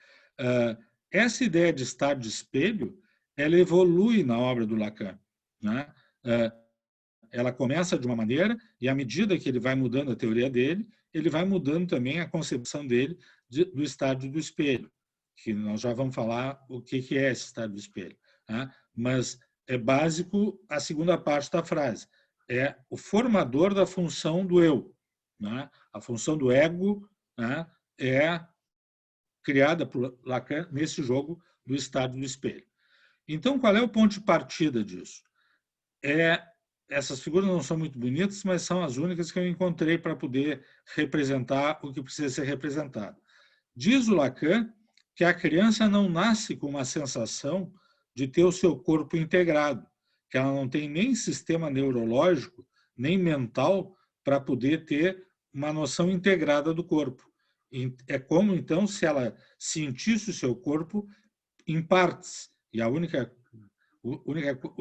Essa ideia de estado de espelho, ela evolui na obra do Lacan, né? Ela começa de uma maneira e, à medida que ele vai mudando a teoria dele, ele vai mudando também a concepção dele do estado do espelho, que nós já vamos falar o que é esse estado do espelho, né? Mas é básico a segunda parte da frase. É o formador da função do eu, né? A função do ego, né, é criada por Lacan nesse jogo do estado do espelho. Então, qual é o ponto de partida disso? Essas figuras não são muito bonitas, mas são as únicas que eu encontrei para poder representar o que precisa ser representado. Diz o Lacan que a criança não nasce com uma sensação de ter o seu corpo integrado, que ela não tem nem sistema neurológico, nem mental, para poder ter uma noção integrada do corpo. É como, então, se ela sentisse o seu corpo em partes. E a única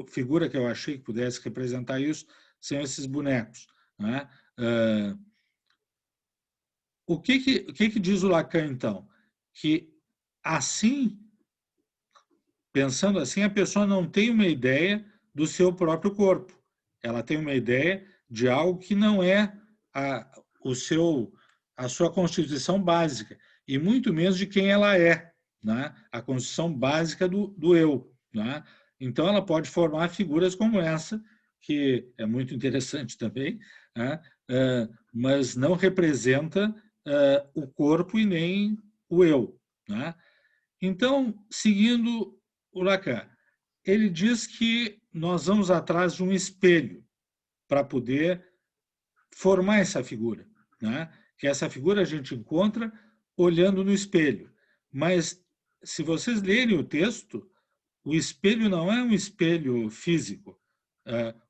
figura que eu achei que pudesse representar isso são esses bonecos, né? O que diz o Lacan, então? Que assim, pensando assim, a pessoa não tem uma ideia do seu próprio corpo. Ela tem uma ideia de algo que não é a sua constituição básica, e muito menos de quem ela é, né? A constituição básica do eu, né? Então, ela pode formar figuras como essa, que é muito interessante também, né? Mas não representa o corpo e nem o eu, né? Então, seguindo o Lacan, ele diz que nós vamos atrás de um espelho para poder formar essa figura, né? Que essa figura a gente encontra olhando no espelho. Mas, se vocês lerem o texto, o espelho não é um espelho físico.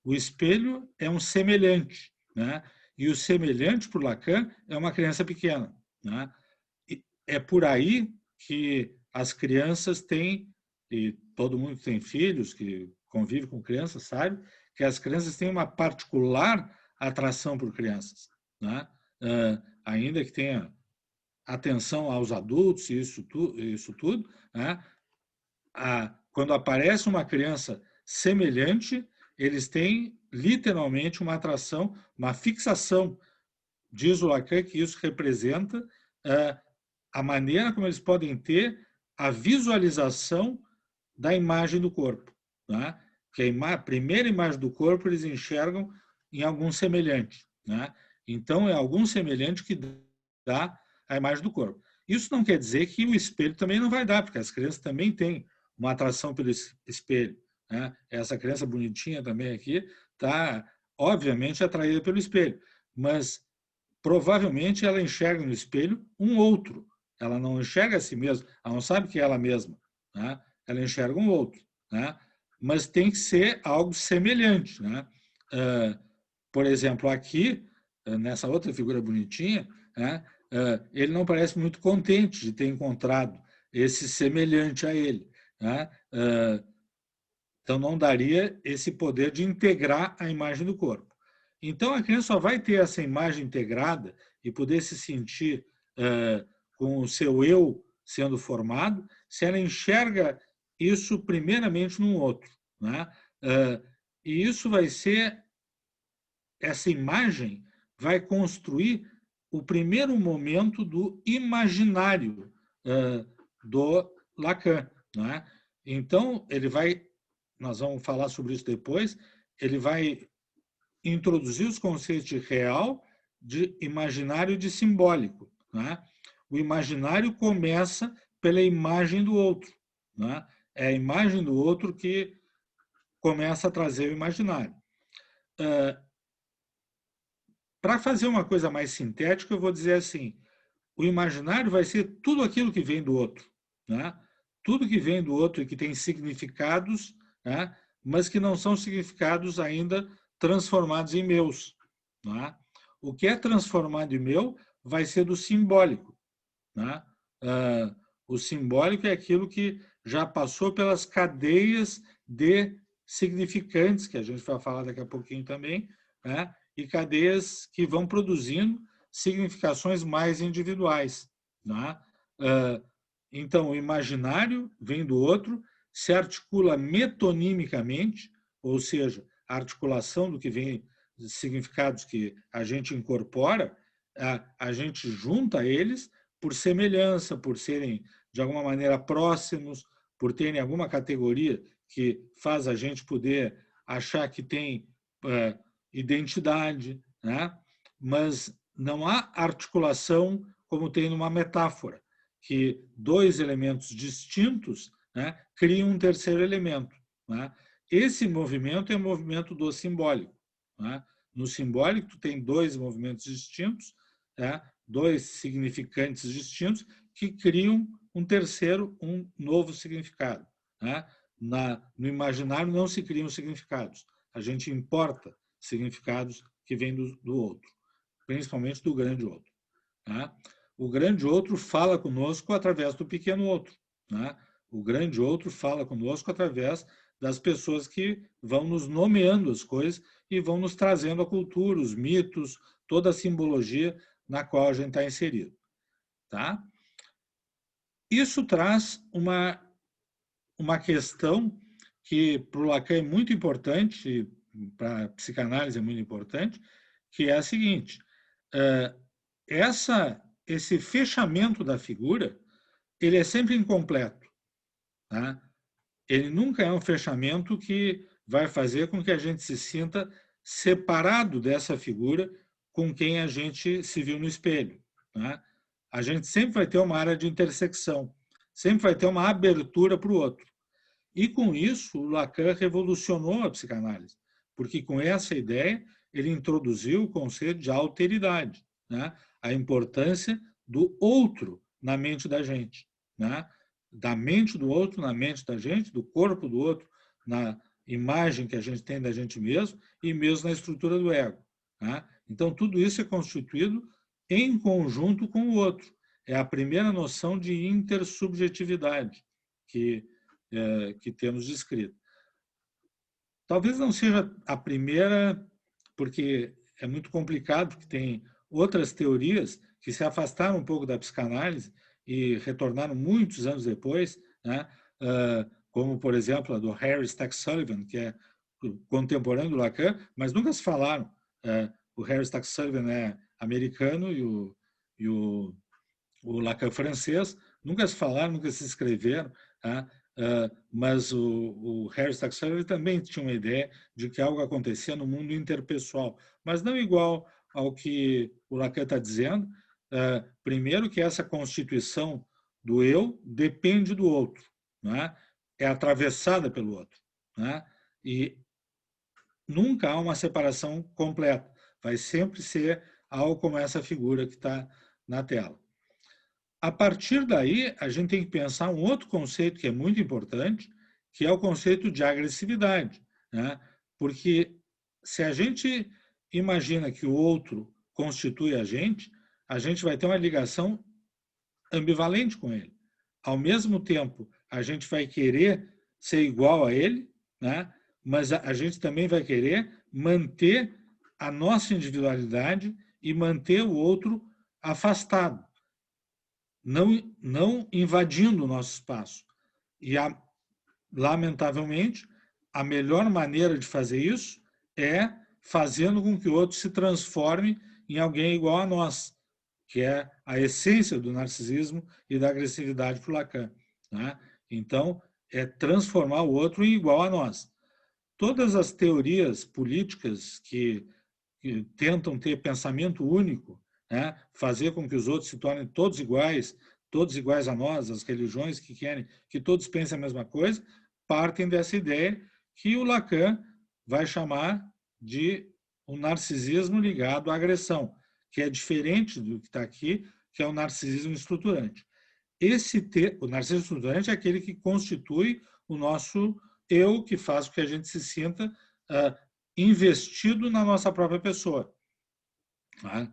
O espelho é um semelhante, né? E o semelhante, por Lacan, é uma criança pequena, né? E é por aí que as crianças têm, e todo mundo que tem filhos, que convive com crianças, sabe, que as crianças têm uma particular atração por crianças, né? Ainda que tenha atenção aos adultos, isso tudo, né? Quando aparece uma criança semelhante, eles têm literalmente uma atração, uma fixação. Diz o Lacan que isso representa a maneira como eles podem ter a visualização da imagem do corpo, né? Que a primeira imagem do corpo eles enxergam em algum semelhante, né? Então, é algum semelhante que dá a imagem do corpo. Isso não quer dizer que o espelho também não vai dar, porque as crianças também têm uma atração pelo espelho, né? Essa criança bonitinha também aqui está, obviamente, atraída pelo espelho, mas provavelmente ela enxerga no espelho um outro. Ela não enxerga a si mesma, ela não sabe que é ela mesma, né? Ela enxerga um outro, né? Mas tem que ser algo semelhante, né? Por exemplo, aqui, nessa outra figura bonitinha, né? Ele não parece muito contente de ter encontrado esse semelhante a ele, né? Então, não daria esse poder de integrar a imagem do corpo. Então, a criança só vai ter essa imagem integrada e poder se sentir com o seu eu sendo formado se ela enxerga isso primeiramente num outro, né? E isso vai ser, essa imagem vai construir o primeiro momento do imaginário do Lacan, né? Então, nós vamos falar sobre isso depois, ele vai introduzir os conceitos de real, de imaginário e de simbólico, né? O imaginário começa pela imagem do outro, né? É a imagem do outro que começa a trazer o imaginário. Para fazer uma coisa mais sintética, eu vou dizer assim, o imaginário vai ser tudo aquilo que vem do outro, né? Tudo que vem do outro e que tem significados, né? Mas que não são significados ainda transformados em meus, né? O que é transformado em meu vai ser do simbólico, né? O simbólico é aquilo que já passou pelas cadeias de significantes, que a gente vai falar daqui a pouquinho também, né? E cadeias que vão produzindo significações mais individuais, né? Então, o imaginário vem do outro, se articula metonimicamente, ou seja, a articulação do que vem, significados que a gente incorpora, a gente junta eles por semelhança, por serem, de alguma maneira, próximos, por terem alguma categoria que faz a gente poder achar que tem identidade, né? Mas não há articulação como tem numa metáfora, que dois elementos distintos, né, criam um terceiro elemento, né? Esse movimento é o movimento do simbólico, né? No simbólico, tu tem dois movimentos distintos, né, dois significantes distintos que criam um terceiro, um novo significado, né? No imaginário não se criam significados, a gente importa significados que vêm do outro, principalmente do grande outro, né? O grande outro fala conosco através do pequeno outro, né? O grande outro fala conosco através das pessoas que vão nos nomeando as coisas e vão nos trazendo a cultura, os mitos, toda a simbologia na qual a gente está inserido, tá? Isso traz uma questão que para o Lacan é muito importante, para a psicanálise é muito importante, que é a seguinte: esse fechamento da figura, ele é sempre incompleto, tá? Ele nunca é um fechamento que vai fazer com que a gente se sinta separado dessa figura com quem a gente se viu no espelho, tá? A gente sempre vai ter uma área de intersecção, sempre vai ter uma abertura para o outro. E com isso, o Lacan revolucionou a psicanálise, porque com essa ideia ele introduziu o conceito de alteridade, né? A importância do outro na mente da gente, né? Da mente do outro na mente da gente, do corpo do outro na imagem que a gente tem da gente mesmo e mesmo na estrutura do ego, né? Então, tudo isso é constituído em conjunto com o outro. É a primeira noção de intersubjetividade que temos descrito. Talvez não seja a primeira, porque é muito complicado, porque tem outras teorias que se afastaram um pouco da psicanálise e retornaram muitos anos depois, né? Como, por exemplo, a do Harry Stack Sullivan, que é contemporâneo do Lacan, mas nunca se falaram. O Harry Stack Sullivan é americano e o Lacan francês, nunca se falaram, nunca se escreveram, tá? Mas o Harry Stack Sullivan também tinha uma ideia de que algo acontecia no mundo interpessoal, mas não igual ao que o Lacan está dizendo. Primeiro que essa constituição do eu depende do outro, né? É atravessada pelo outro, né? E nunca há uma separação completa, vai sempre ser algo como essa figura que está na tela. A partir daí, a gente tem que pensar um outro conceito que é muito importante, que é o conceito de agressividade, né? Porque se a gente imagina que o outro constitui a gente vai ter uma ligação ambivalente com ele. Ao mesmo tempo, a gente vai querer ser igual a ele, né? Mas a gente também vai querer manter a nossa individualidade e manter o outro afastado, não invadindo o nosso espaço. E, lamentavelmente, a melhor maneira de fazer isso é fazendo com que o outro se transforme em alguém igual a nós, que é a essência do narcisismo e da agressividade para o Lacan, né? Então, é transformar o outro em igual a nós. Todas as teorias políticas que tentam ter pensamento único, né? Fazer com que os outros se tornem todos iguais a nós, as religiões que querem que todos pensem a mesma coisa, partem dessa ideia que o Lacan vai chamar de um narcisismo ligado à agressão, que é diferente do que está aqui, que é o narcisismo estruturante. O narcisismo estruturante é aquele que constitui o nosso eu, que faz com que a gente se sinta investido na nossa própria pessoa. Tá?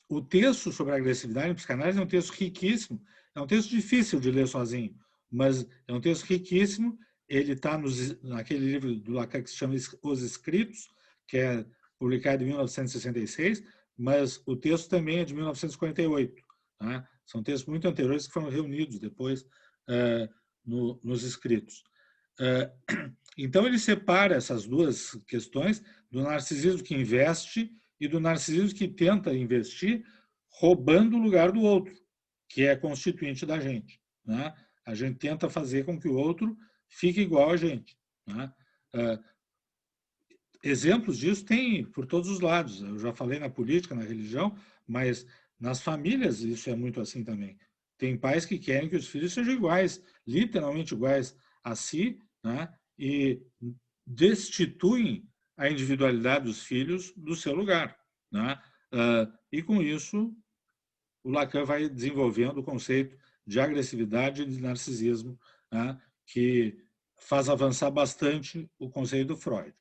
O texto sobre a agressividade em psicanálise é um texto riquíssimo, é um texto difícil de ler sozinho, mas é um texto riquíssimo. ele está naquele livro do Lacan que se chama Os Escritos, que é publicado em 1966, mas o texto também é de 1948. Tá? São textos muito anteriores que foram reunidos depois nos escritos. Então, ele separa essas duas questões do narcisismo que investe e do narcisismo que tenta investir roubando o lugar do outro, que é constituinte da gente. Né? A gente tenta fazer com que o outro fique igual a gente. Né? Exemplos disso tem por todos os lados. Eu já falei na política, na religião, mas nas famílias isso é muito assim também. Tem pais que querem que os filhos sejam iguais, literalmente iguais a si, né? E destituem a individualidade dos filhos do seu lugar. Né? E com isso, o Lacan vai desenvolvendo o conceito de agressividade e de narcisismo, né? Que faz avançar bastante o conceito do Freud.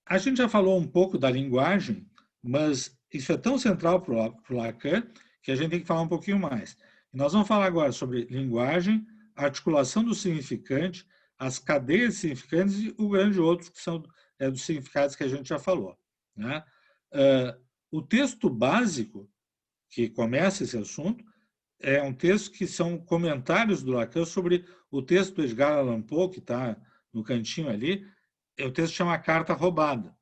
A gente já falou um pouco da linguagem, mas isso é tão central para o Lacan que a gente tem que falar um pouquinho mais. E nós vamos falar agora sobre linguagem, articulação do significante, as cadeias significantes e o grande outro, que são dos significados que a gente já falou. Né? O texto básico que começa esse assunto é um texto que são comentários do Lacan sobre o texto do Edgar Allan Poe, que está no cantinho ali. O texto chama Carta Roubada,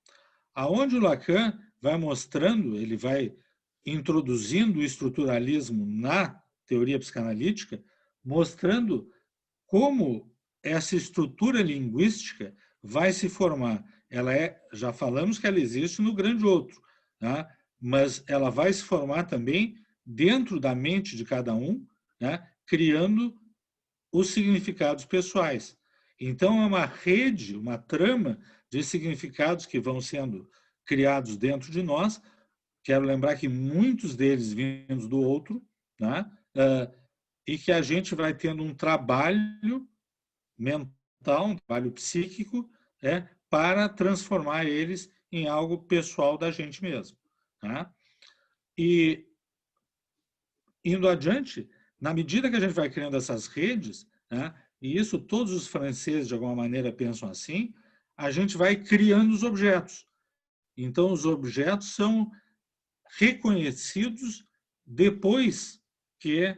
aonde o Lacan vai mostrando, ele vai introduzindo o estruturalismo na teoria psicanalítica, mostrando como essa estrutura linguística vai se formar. Já falamos que ela existe no grande outro, tá? Mas ela vai se formar também dentro da mente de cada um, né? Criando os significados pessoais. Então, é uma rede, uma trama de significados que vão sendo criados dentro de nós. Quero lembrar que muitos deles vindos do outro, né? E que a gente vai tendo um trabalho mental, um trabalho psíquico, para transformar eles em algo pessoal da gente mesmo. Tá? E, indo adiante, na medida que a gente vai criando essas redes, né, e isso todos os franceses, de alguma maneira, pensam assim, a gente vai criando os objetos. Então, os objetos são reconhecidos depois que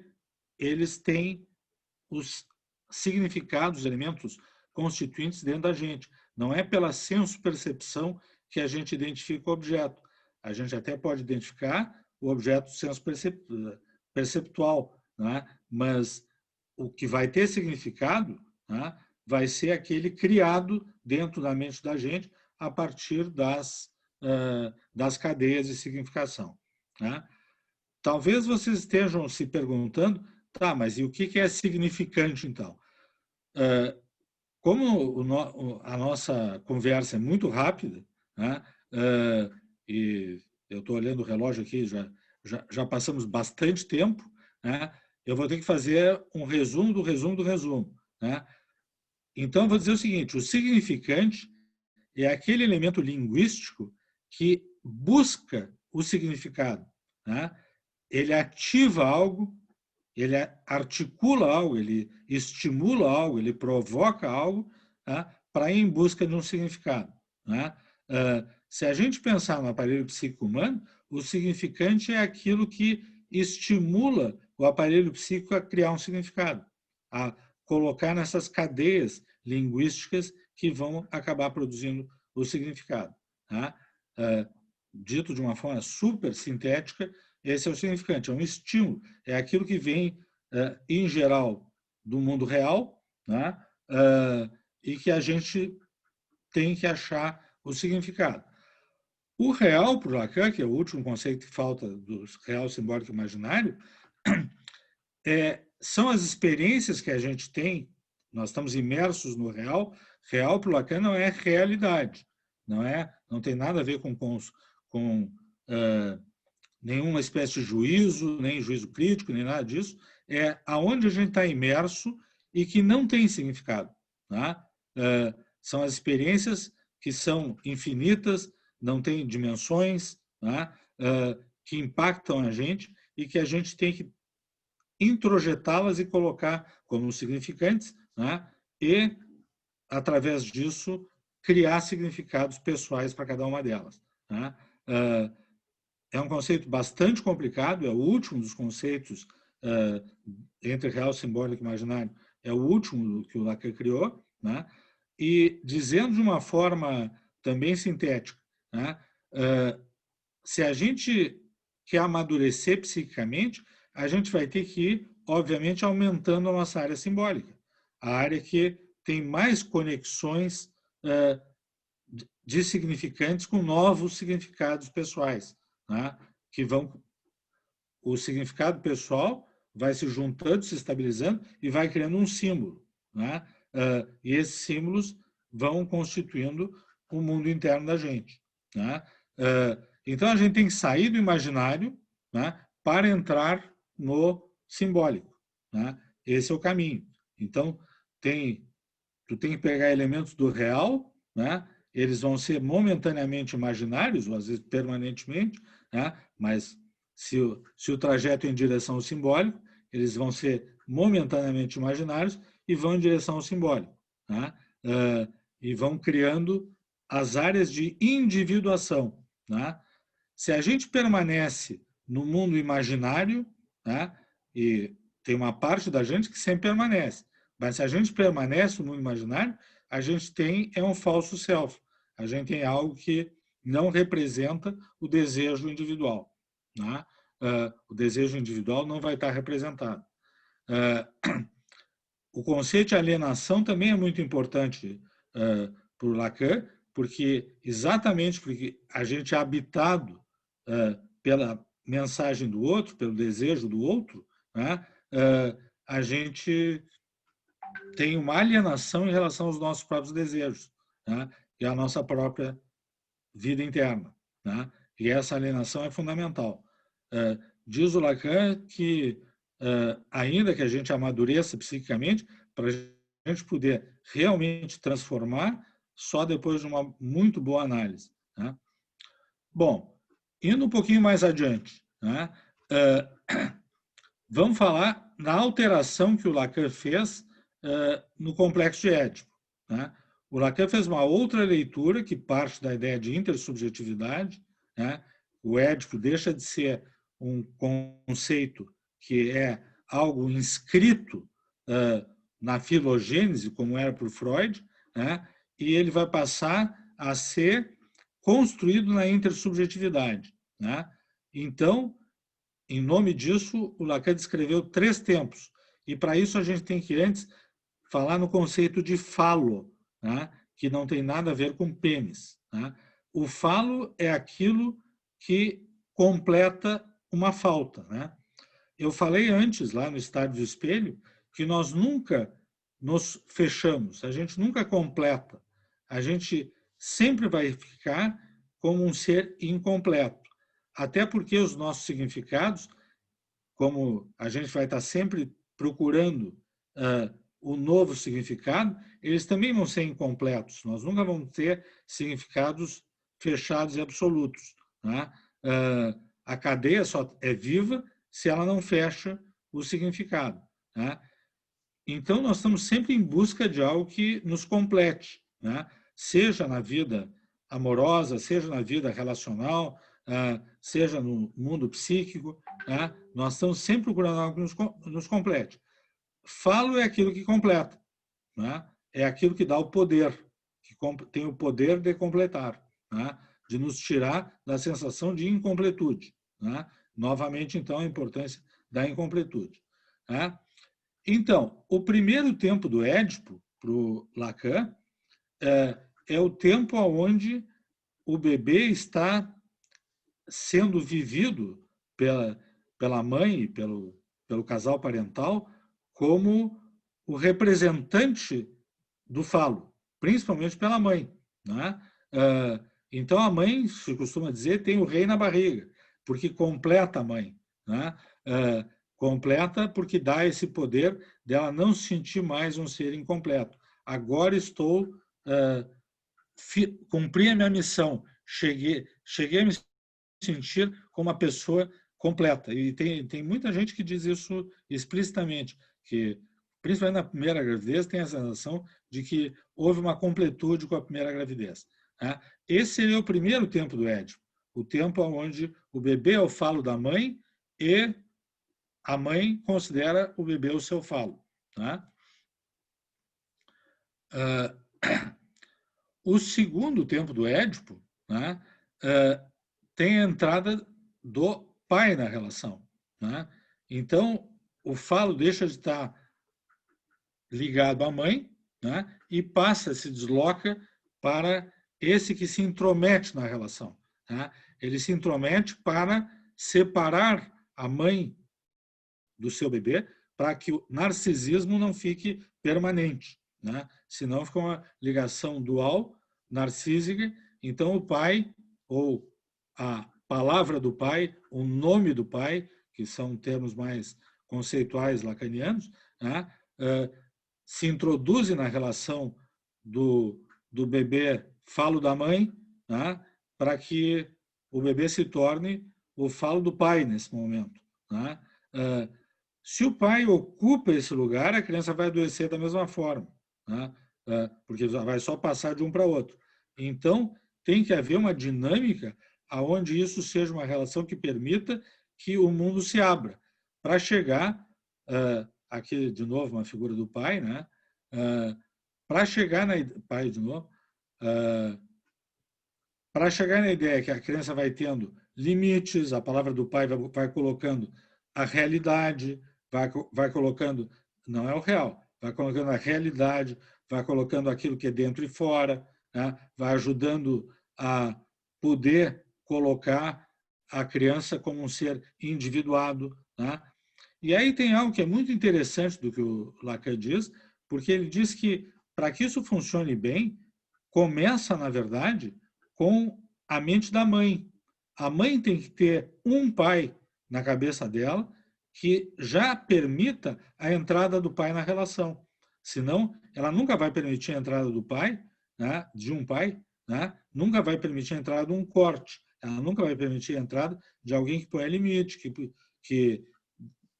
eles têm os significados, os elementos constituintes dentro da gente. Não é pela senso-percepção que a gente identifica o objeto. A gente até pode identificar o objeto senso-perceptual, né? Mas o que vai ter significado, né, vai ser aquele criado dentro da mente da gente a partir das cadeias de significação. Né? Talvez vocês estejam se perguntando, tá, mas e o que é significante, então? Como a nossa conversa é muito rápida, né, e eu estou olhando o relógio aqui, já passamos bastante tempo, né, eu vou ter que fazer um resumo do resumo do resumo. Né? Então, eu vou dizer o seguinte, o significante é aquele elemento linguístico que busca o significado. Né? Ele ativa algo, ele articula algo, ele estimula algo, ele provoca algo, tá? Para ir em busca de um significado. Né? Se a gente pensar no aparelho psíquico humano, o significante é aquilo que estimula o aparelho psíquico a criar um significado, a colocar nessas cadeias linguísticas que vão acabar produzindo o significado. Tá? Dito de uma forma super sintética, esse é o significante, é um estímulo, é aquilo que vem, em geral, do mundo real, né? E que a gente tem que achar o significado. O real, para o Lacan, que é o último conceito que falta do real simbólico imaginário, são as experiências que a gente tem, nós estamos imersos no real. Real, para o Lacan, não é realidade, não tem nada a ver com nenhuma espécie de juízo, nem juízo crítico, nem nada disso, é aonde a gente está imerso e que não tem significado. Tá? São as experiências que são infinitas, não têm dimensões, tá? Que impactam a gente e que a gente tem que introjetá-las e colocar como significantes, tá? e, através disso, criar significados pessoais para cada uma delas. Né? É um conceito bastante complicado, é o último dos conceitos entre real, simbólico e imaginário, é o último que o Lacan criou, né? E dizendo de uma forma também sintética, né? Se a gente quer amadurecer psiquicamente, a gente vai ter que ir, obviamente, aumentando a nossa área simbólica, a área que tem mais conexões de significantes com novos significados pessoais, né? Que vão, o significado pessoal vai se juntando, se estabilizando e vai criando um símbolo, né? E esses símbolos vão constituindo o mundo interno da gente, né? Então a gente tem que sair do imaginário, né, para entrar no simbólico, né? Esse é o caminho. Então tu tem que pegar elementos do real, né? Eles vão ser momentaneamente imaginários, ou às vezes permanentemente, né? Mas se o trajeto é em direção ao simbólico, eles vão ser momentaneamente imaginários e vão em direção ao simbólico, né? E vão criando as áreas de individuação, né? Se a gente permanece no mundo imaginário, né? E tem uma parte da gente que sempre permanece, mas se a gente permanece no mundo imaginário, a gente tem um falso self, a gente tem algo que não representa o desejo individual, né? O desejo individual não vai estar representado. O conceito de alienação também é muito importante para o Lacan, porque exatamente porque a gente é habitado pela mensagem do outro, pelo desejo do outro, né? A gente tem uma alienação em relação aos nossos próprios desejos, né? E a nossa própria vida interna, né? E essa alienação é fundamental. Diz o Lacan que, ainda que a gente amadureça psiquicamente, para a gente poder realmente transformar, só depois de uma muito boa análise, né? Bom, indo um pouquinho mais adiante, né? Vamos falar na alteração que o Lacan fez no complexo de Édipo, né? O Lacan fez uma outra leitura que parte da ideia de intersubjetividade, né? O Édipo deixa de ser um conceito que é algo inscrito na filogênese, como era por Freud, né? E ele vai passar a ser construído na intersubjetividade, né? Então, em nome disso, o Lacan descreveu 3 tempos. E para isso a gente tem que antes falar no conceito de falo, né? Que não tem nada a ver com pênis, né? O falo é aquilo que completa uma falta, né? Eu falei antes, lá no estádio do espelho, que nós nunca nos fechamos, a gente nunca completa, a gente sempre vai ficar como um ser incompleto. Até porque os nossos significados, como a gente vai estar sempre procurando o novo significado, eles também vão ser incompletos. Nós nunca vamos ter significados fechados e absolutos, né? A cadeia só é viva se ela não fecha o significado, né? Então, nós estamos sempre em busca de algo que nos complete, né? Seja na vida amorosa, seja na vida relacional, seja no mundo psíquico, né? Nós estamos sempre procurando algo que nos complete. Falo é aquilo que completa, né? É aquilo que dá o poder, que tem o poder de completar, né? De nos tirar da sensação de incompletude, né? Novamente, então, a importância da incompletude, né? Então, o primeiro tempo do Édipo, para o Lacan, é o tempo onde o bebê está sendo vivido pela mãe e pelo casal parental como o representante do falo, principalmente pela mãe, né? Então, a mãe, se costuma dizer, tem o rei na barriga, porque completa a mãe, né? Completa porque dá esse poder dela não se sentir mais um ser incompleto. Agora estou cumpri a minha missão, cheguei a me sentir como uma pessoa completa. E tem muita gente que diz isso explicitamente, que principalmente na primeira gravidez, tem a sensação de que houve uma completude com a primeira gravidez. Tá? Esse seria o primeiro tempo do Édipo, o tempo onde o bebê é o falo da mãe e a mãe considera o bebê o seu falo. Tá? O segundo tempo do Édipo, né, tem a entrada do pai na relação. Né? Então, o falo deixa de estar ligado à mãe, né, e se desloca para esse que se intromete na relação. Né? Ele se intromete para separar a mãe do seu bebê, para que o narcisismo não fique permanente. Né? Senão fica uma ligação dual, narcísica. Então, o pai, ou a palavra do pai, o nome do pai, que são termos mais conceituais lacanianos, né? Se introduzem na relação do bebê falo da mãe, né? Para que o bebê se torne o falo do pai nesse momento. Né? Se o pai ocupa esse lugar, a criança vai adoecer da mesma forma, né? Porque vai só passar de um para outro. Então, tem que haver uma dinâmica onde isso seja uma relação que permita que o mundo se abra, para chegar, aqui de novo uma figura do pai, né? Para chegar na pai de novo, para chegar na ideia que a criança vai tendo limites, a palavra do pai vai colocando a realidade, vai colocando, não é o real, vai colocando a realidade, vai colocando aquilo que é dentro e fora, né? Vai ajudando a poder colocar a criança como um ser individuado. Né? E aí tem algo que é muito interessante do que o Lacan diz, porque ele diz que, para que isso funcione bem, começa, na verdade, com a mente da mãe. A mãe tem que ter um pai na cabeça dela que já permita a entrada do pai na relação. Senão, ela nunca vai permitir a entrada do pai, né, de um pai, né, nunca vai permitir a entrada de um corte, ela nunca vai permitir a entrada de alguém que põe limite, que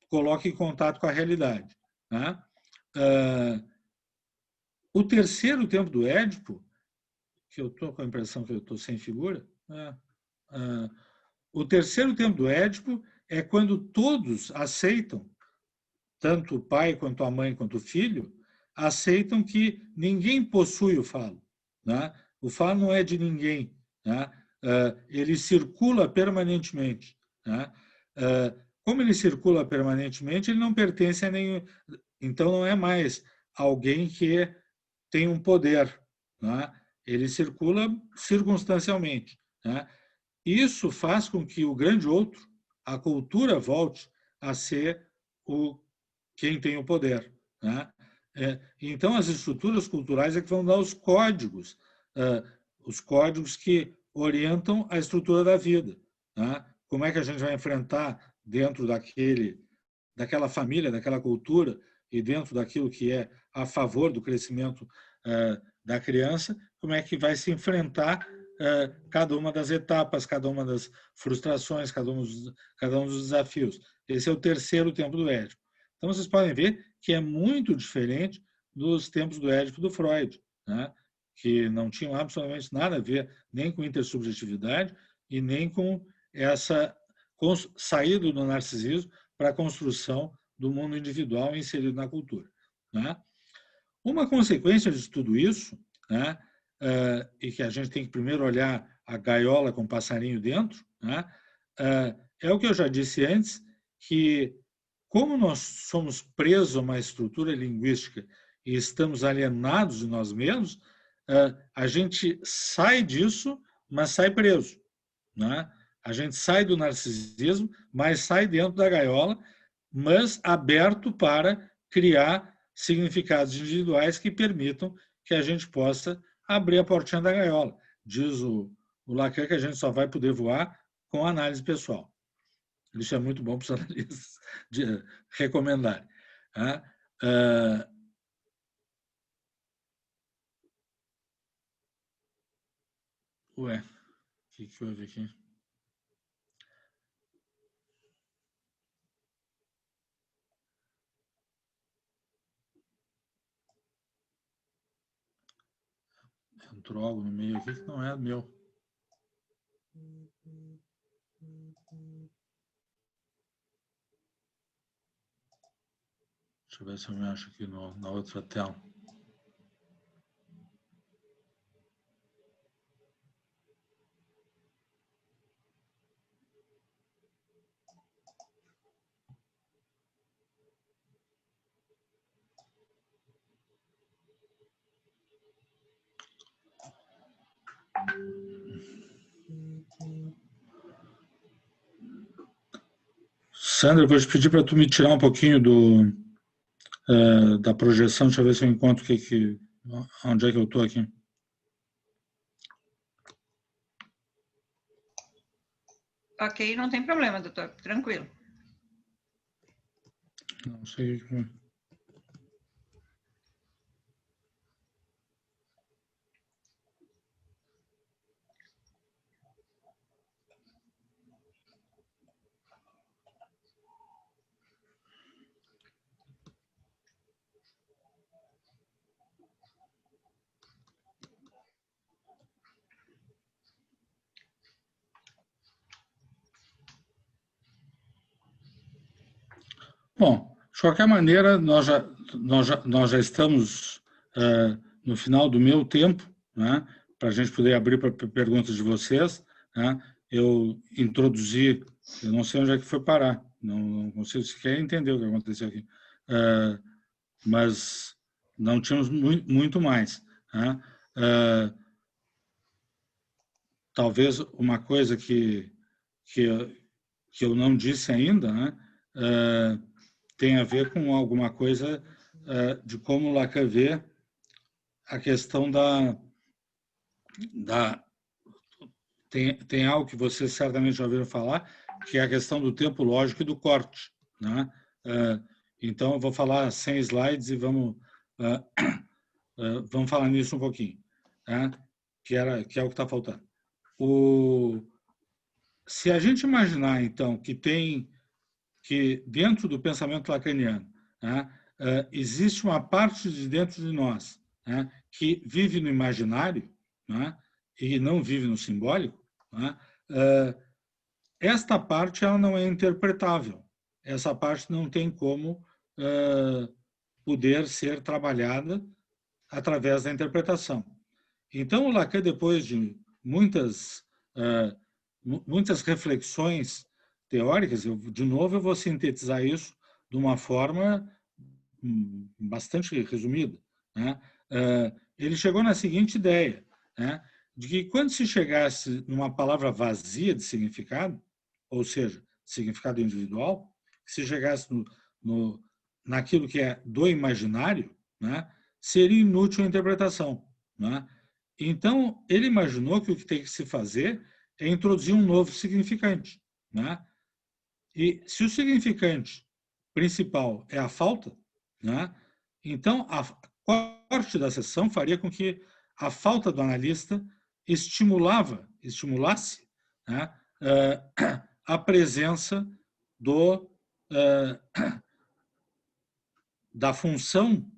coloque em contato com a realidade. Né? O terceiro tempo do Édipo, que eu estou com a impressão que eu estou sem figura, o terceiro tempo do Édipo é quando todos aceitam, tanto o pai, quanto a mãe, quanto o filho, aceitam que ninguém possui o falo. Né? O falo não é de ninguém. Né? Ele circula permanentemente. Né? Como ele circula permanentemente, ele não pertence a nenhum. Então, não é mais alguém que tem um poder. Né? Ele circula circunstancialmente. Né? Isso faz com que o grande outro, a cultura, volte a ser quem tem o poder. Né? Então, as estruturas culturais é que vão dar os códigos que orientam a estrutura da vida. Né? Como é que a gente vai enfrentar dentro daquela família, daquela cultura e dentro daquilo que é a favor do crescimento da criança, como é que vai se enfrentar cada uma das etapas, cada uma das frustrações, cada um dos desafios. Esse é o terceiro tempo do Édipo. Então, vocês podem ver que é muito diferente dos tempos do Édipo do Freud, né? Que não tinham absolutamente nada a ver nem com intersubjetividade e nem com essa saída do narcisismo para a construção do mundo individual inserido na cultura. Né? Uma consequência de tudo isso, né, e que a gente tem que primeiro olhar a gaiola com o passarinho dentro, né, é o que eu já disse antes, que como nós somos presos a uma estrutura linguística e estamos alienados de nós mesmos, a gente sai disso, mas sai preso. Né? A gente sai do narcisismo, mas sai dentro da gaiola, mas aberto para criar significados individuais que permitam que a gente possa abrir a portinha da gaiola. Diz o Lacan que a gente só vai poder voar com análise pessoal. Isso é muito bom para os analistas recomendarem. Ué, o que houve aqui? Entrou algo no meio aqui que não é meu. Deixa eu ver se eu me acho aqui na outra tela. Sandra, eu vou te pedir para tu me tirar um pouquinho da projeção. Deixa eu ver se eu encontro onde é que eu estou aqui. Ok, não tem problema, doutor. Tranquilo. Não sei. Bom, de qualquer maneira, nós já estamos no final do meu tempo, né, para a gente poder abrir para perguntas de vocês. Né. Eu introduzi, eu não sei onde é que foi parar, não consigo sequer entender o que aconteceu aqui, mas não tínhamos muito mais. Né. Talvez uma coisa que eu não disse ainda, né, tem a ver com alguma coisa de como Lacan vê a questão tem algo que vocês certamente já ouviram falar, que é a questão do tempo lógico e do corte. Né? Então, eu vou falar 100 slides e vamos falar nisso um pouquinho, né? que é o que está faltando. Se a gente imaginar, então, que dentro do pensamento lacaniano, né, existe uma parte de dentro de nós, né, que vive no imaginário, né, e não vive no simbólico, né, esta parte ela não é interpretável. Essa parte não tem como poder ser trabalhada através da interpretação. Então, o Lacan, depois de muitas reflexões teóricas, de novo eu vou sintetizar isso de uma forma bastante resumida. Né? Ele chegou na seguinte ideia, né? De que quando se chegasse numa palavra vazia de significado, ou seja, significado individual, se chegasse naquilo que é do imaginário, né? Seria inútil a interpretação. Né? Então, ele imaginou que o que tem que se fazer é introduzir um novo significante. Né? E se o significante principal é a falta, né, então a corte da sessão faria com que a falta do analista estimulasse, né, a presença da função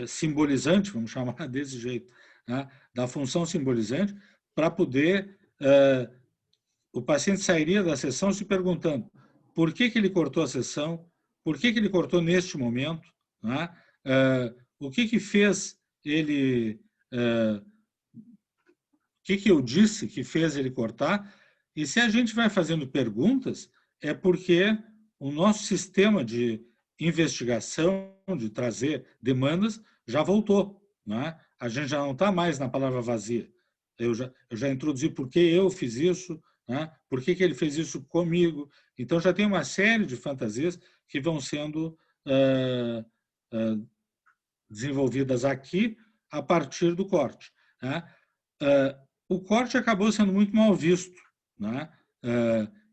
simbolizante, vamos chamar desse jeito, né, da função simbolizante, para poder o paciente sairia da sessão se perguntando por que ele cortou a sessão, por que ele cortou neste momento, né? O que fez ele, o que eu disse que fez ele cortar. E se a gente vai fazendo perguntas, é porque o nosso sistema de investigação, de trazer demandas, já voltou. Né? A gente já não está mais na palavra vazia. Eu já introduzi por que eu fiz isso, né? Por que ele fez isso comigo. Então, já tem uma série de fantasias que vão sendo desenvolvidas aqui a partir do corte. Né? O corte acabou sendo muito mal visto. Né?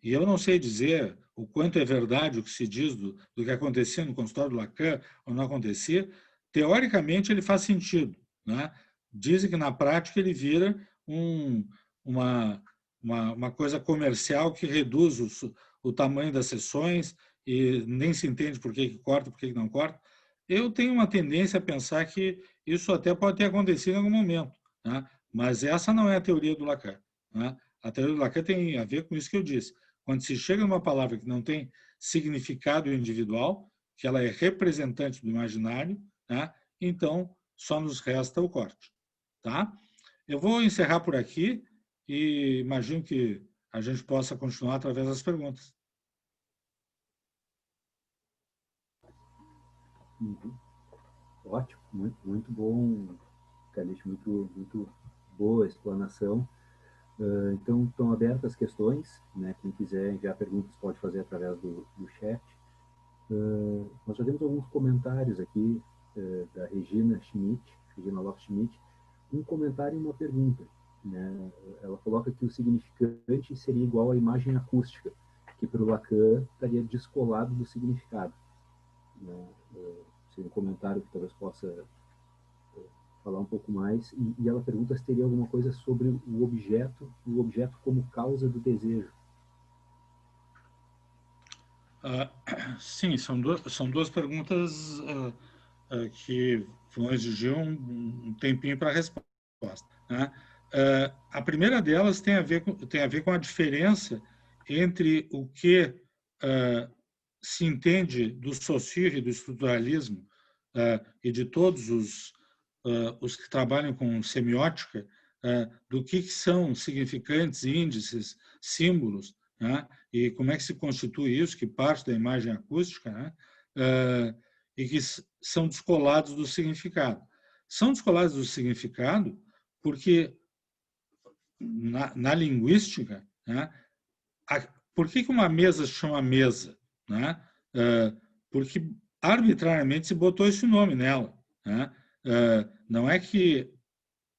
E eu não sei dizer o quanto é verdade o que se diz do que acontecia no consultório do Lacan ou não acontecia. Teoricamente, ele faz sentido. Né? Dizem que, na prática, ele vira uma coisa comercial que reduz o tamanho das sessões e nem se entende por que corta, por que não corta. Eu tenho uma tendência a pensar que isso até pode ter acontecido em algum momento, né? Mas essa não é a teoria do Lacan, né? A teoria do Lacan tem a ver com isso que eu disse. Quando se chega numa palavra que não tem significado individual, que ela é representante do imaginário, né? Então só nos resta o corte, tá? Eu vou encerrar por aqui e imagino que a gente possa continuar através das perguntas. Uhum. Ótimo, muito bom, Calixto, muito boa explanação. Então, estão abertas as questões, né? Quem quiser enviar perguntas pode fazer através do chat. Nós já temos alguns comentários aqui da Regina Lopes Schmidt, um comentário e uma pergunta, né? Ela coloca que o significante seria igual à imagem acústica, que para o Lacan estaria descolado do significado, né? Seria um comentário que talvez possa falar um pouco mais, e ela pergunta se teria alguma coisa sobre o objeto como causa do desejo. Sim, são duas perguntas que vão exigir um tempinho para a resposta, né? A primeira delas tem a ver com a diferença entre o que se entende do Saussure e do estruturalismo e de todos os que trabalham com semiótica, do que são significantes, índices, símbolos, né? E como é que se constitui isso, que parte da imagem acústica, né? E que são descolados do significado. São descolados do significado porque, na linguística, né? Por que uma mesa se chama mesa, né? Porque arbitrariamente se botou esse nome nela, né? Não é que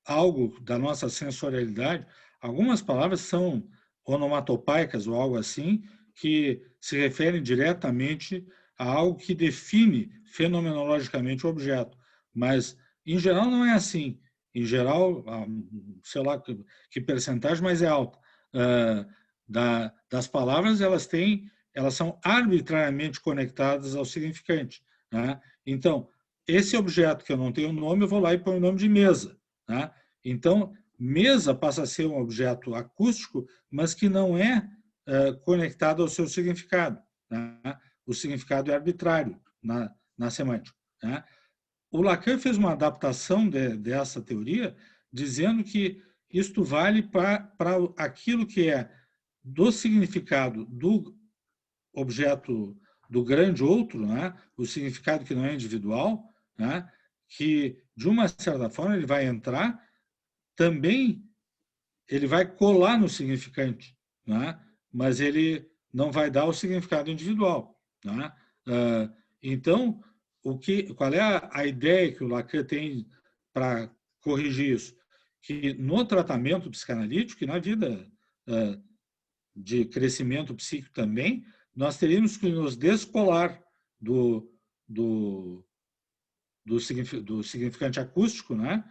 algo da nossa sensorialidade, algumas palavras são onomatopeicas ou algo assim, que se referem diretamente a algo que define fenomenologicamente o objeto. Mas, em geral, não é assim. Em geral, sei lá que percentagem, mas é alta. Das palavras, elas são arbitrariamente conectadas ao significante, né? Então, esse objeto que eu não tenho nome, eu vou lá e ponho o nome de mesa, né? Então, mesa passa a ser um objeto acústico, mas que não é conectado ao seu significado, né? O significado é arbitrário na semântica, né? O Lacan fez uma adaptação dessa teoria, dizendo que isto vale para aquilo que é do significado do objeto do grande outro, né? O significado que não é individual, né? Que, de uma certa forma, ele vai entrar também, ele vai colar no significante, né? Mas ele não vai dar o significado individual, né? Então, qual é a ideia que o Lacan tem para corrigir isso? Que no tratamento psicanalítico e na vida de crescimento psíquico também, nós teríamos que nos descolar do significante acústico, né?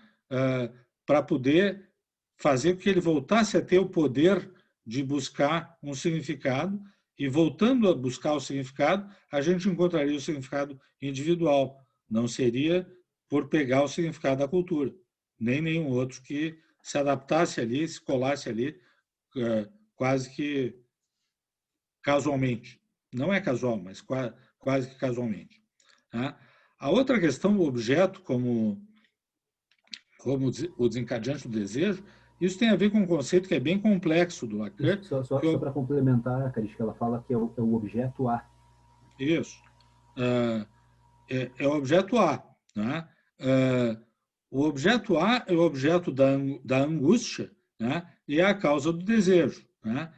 Para poder fazer com que ele voltasse a ter o poder de buscar um significado, e voltando a buscar o significado, a gente encontraria o significado individual. Não seria por pegar o significado da cultura, nem nenhum outro que se adaptasse ali, se colasse ali, quase que casualmente. Não é casual, mas quase que casualmente. Tá? A outra questão, o objeto como o desencadeante do desejo, isso tem a ver com um conceito que é bem complexo do Lacan. Só para complementar, Calixto, ela fala que é o objeto A. Isso. É o objeto A. Né? O objeto A é o objeto da angústia, né? E é a causa do desejo. Né?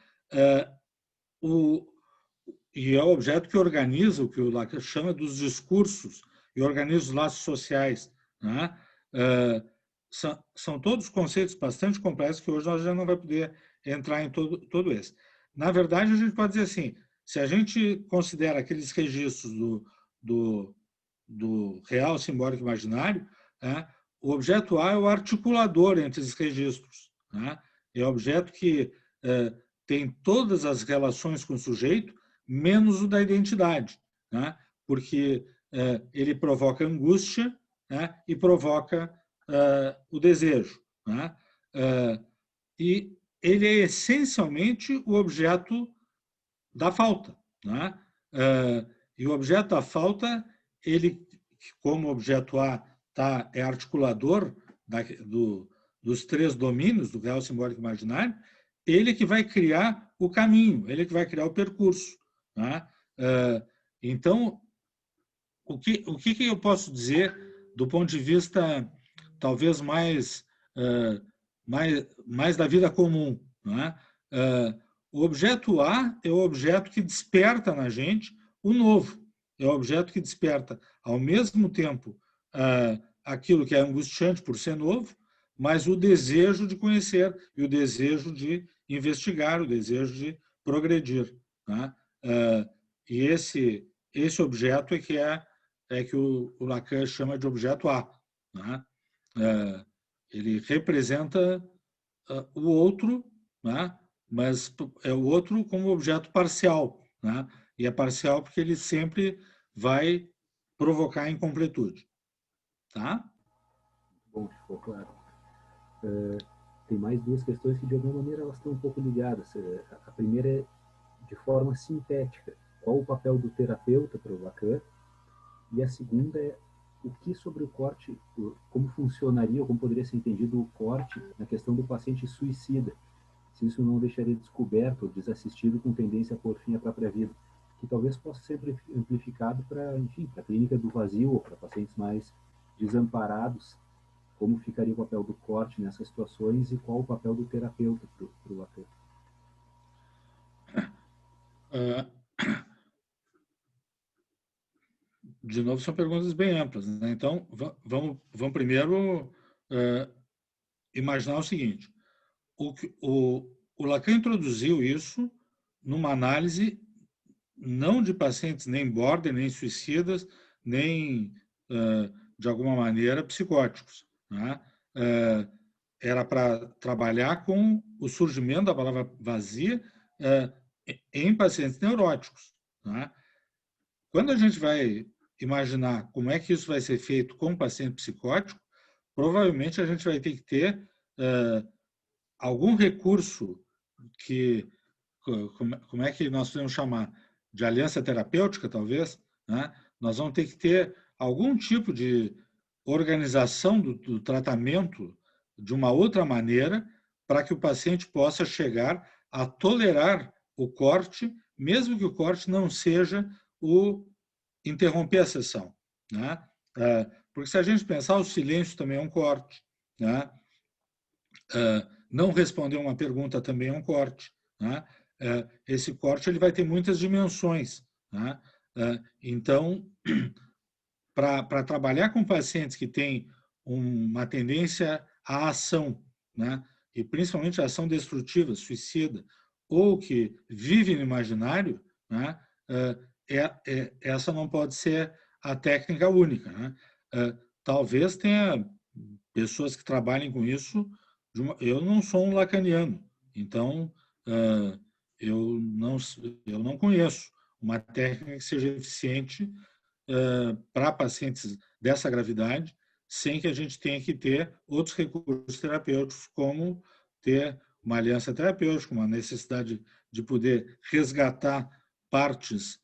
E é o objeto que organiza o que o Lacan chama dos discursos e organiza os laços sociais. Né? São todos conceitos bastante complexos que hoje nós já não vamos poder entrar em todo esse. Na verdade, a gente pode dizer assim, se a gente considera aqueles registros do real, simbólico e imaginário, né, o objeto A é o articulador entre esses registros. Né? É o objeto que tem todas as relações com o sujeito, menos o da identidade. Né? Porque ele provoca angústia, né, e provoca o desejo, né? E ele é essencialmente o objeto da falta, né? E o objeto da falta, ele, como objeto A é articulador dos três domínios do real, simbólico e imaginário, ele que vai criar o caminho, ele que vai criar o percurso, né? Então, o que eu posso dizer do ponto de vista talvez mais da vida comum, né? O objeto A é o objeto que desperta na gente o novo, é o objeto que desperta ao mesmo tempo aquilo que é angustiante por ser novo, mas o desejo de conhecer e o desejo de investigar, o desejo de progredir, né? E esse objeto é que o Lacan chama de objeto A, né? Ele representa o outro, né? Mas é o outro como objeto parcial, né? E é parcial porque ele sempre vai provocar incompletude, tá? Bom, ficou claro. Tem mais duas questões que, de alguma maneira, elas estão um pouco ligadas. A primeira é de forma sintética. Qual o papel do terapeuta para o Lacan? E a segunda é o que sobre o corte, como funcionaria, ou como poderia ser entendido o corte na questão do paciente suicida, se isso não deixaria descoberto ou desassistido com tendência a pôr fim à própria vida, que talvez possa ser amplificado para, enfim, para a clínica do vazio ou para pacientes mais desamparados. Como ficaria o papel do corte nessas situações e qual o papel do terapeuta para o Lacan? De novo, são perguntas bem amplas, né? Então, vamos primeiro imaginar o seguinte. O Lacan introduziu isso numa análise não de pacientes nem border, nem suicidas, nem, de alguma maneira, psicóticos, né? Era para trabalhar com o surgimento da palavra vazia em pacientes neuróticos, né? Quando a gente vai imaginar como é que isso vai ser feito com paciente psicótico, provavelmente a gente vai ter que ter algum recurso que, como é que nós podemos chamar? De aliança terapêutica, talvez, né? Nós vamos ter que ter algum tipo de organização do tratamento de uma outra maneira para que o paciente possa chegar a tolerar o corte, mesmo que o corte não seja o interromper a sessão, né? Porque se a gente pensar, o silêncio também é um corte, né? Não responder uma pergunta também é um corte, né? Esse corte ele vai ter muitas dimensões, né? Então, para trabalhar com pacientes que têm uma tendência à ação, né? E principalmente a ação destrutiva, suicida, ou que vive no imaginário, né? Essa não pode ser a técnica única, né? Talvez tenha pessoas que trabalhem com isso. Eu não sou um lacaniano, então eu não conheço uma técnica que seja eficiente para pacientes dessa gravidade, sem que a gente tenha que ter outros recursos terapêuticos, como ter uma aliança terapêutica, uma necessidade de poder resgatar partes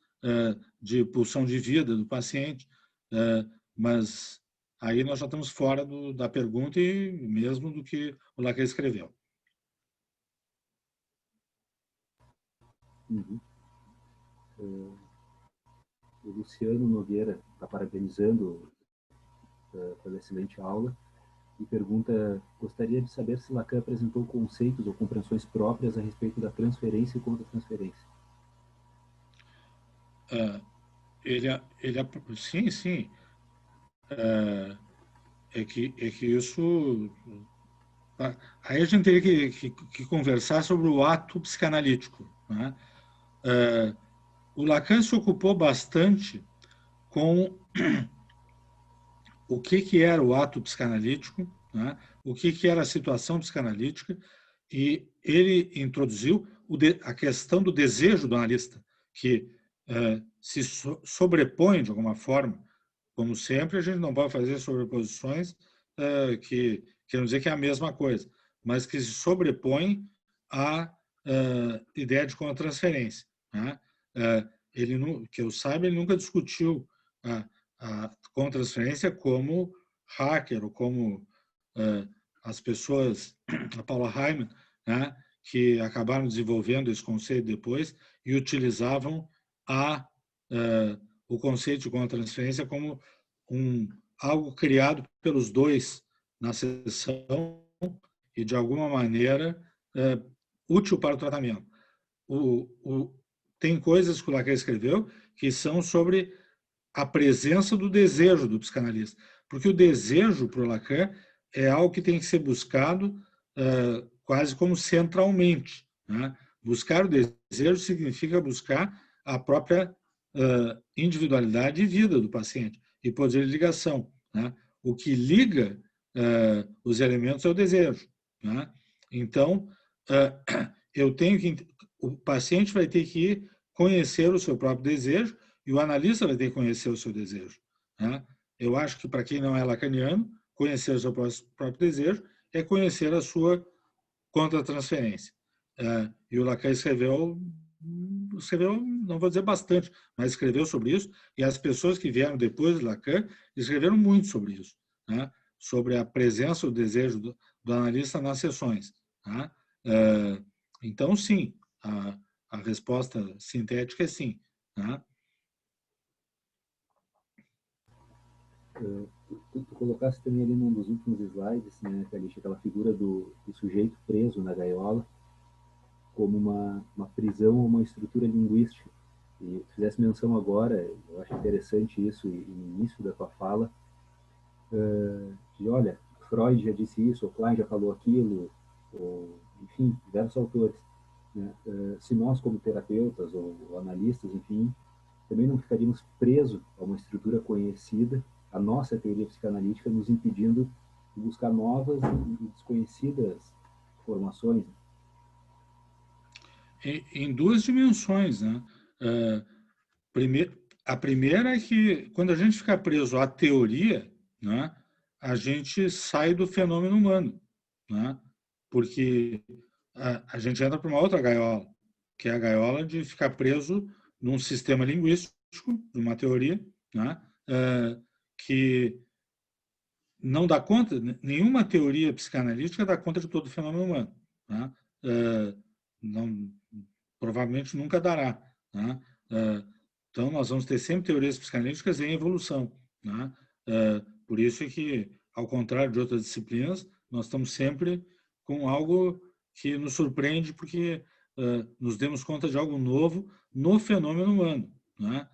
de pulsão de vida do paciente, mas aí nós já estamos fora da pergunta e mesmo do que o Lacan escreveu. Uhum. O Luciano Nogueira está parabenizando pela excelente aula e pergunta: gostaria de saber se Lacan apresentou conceitos ou compreensões próprias a respeito da transferência e contra-transferência. Sim. É que isso... Aí a gente teria que conversar sobre o ato psicanalítico, né? O Lacan se ocupou bastante com o que era o ato psicanalítico, né? O que era a situação psicanalítica, e ele introduziu a questão do desejo do analista, que se sobrepõe, de alguma forma, como sempre, a gente não pode fazer sobreposições que querem dizer que é a mesma coisa, mas que se sobrepõem à ideia de contratransferência, né? Ele, que eu saiba, ele nunca discutiu a contratransferência como hacker, ou como as pessoas, a Paula Hyman, né, que acabaram desenvolvendo esse conceito depois e utilizavam o conceito de contratransferência como algo criado pelos dois na sessão e, de alguma maneira, útil para o tratamento. Tem coisas que o Lacan escreveu que são sobre a presença do desejo do psicanalista, porque o desejo para o Lacan é algo que tem que ser buscado quase como centralmente, né? Buscar o desejo significa buscar a própria individualidade e vida do paciente e poder de ligação, né? O que liga os elementos é o desejo, né? Então, o paciente vai ter que conhecer o seu próprio desejo e o analista vai ter que conhecer o seu desejo, né? Eu acho que, para quem não é lacaniano, conhecer o seu próprio desejo é conhecer a sua contratransferência. E o Lacan escreveu, não vou dizer bastante, mas escreveu sobre isso, e as pessoas que vieram depois de Lacan escreveram muito sobre isso, né? Sobre a presença, o desejo do analista nas sessões, né? Então, sim, a resposta sintética é sim, né? Tu colocaste também ali num dos últimos slides, né, Calixa, aquela figura do sujeito preso na gaiola como uma prisão ou uma estrutura linguística. E tu fizesse menção agora, eu acho interessante isso, e no início da tua fala, de, olha, Freud já disse isso, ou Klein já falou aquilo, ou, enfim, diversos autores. Né? Se nós, como terapeutas ou analistas, enfim, também não ficaríamos presos a uma estrutura conhecida, a nossa teoria psicanalítica nos impedindo de buscar novas e desconhecidas formações. Em duas dimensões, né? A primeira é que, quando a gente fica preso à teoria, né, a gente sai do fenômeno humano, né? Porque a gente entra para uma outra gaiola, que é a gaiola de ficar preso num sistema linguístico, de uma teoria, né, que não dá conta, nenhuma teoria psicanalítica dá conta de todo o fenômeno humano, né? Provavelmente nunca dará, né? Então, nós vamos ter sempre teorias psicanalíticas em evolução, né? Por isso é que, ao contrário de outras disciplinas, nós estamos sempre com algo que nos surpreende, porque nos demos conta de algo novo no fenômeno humano, né?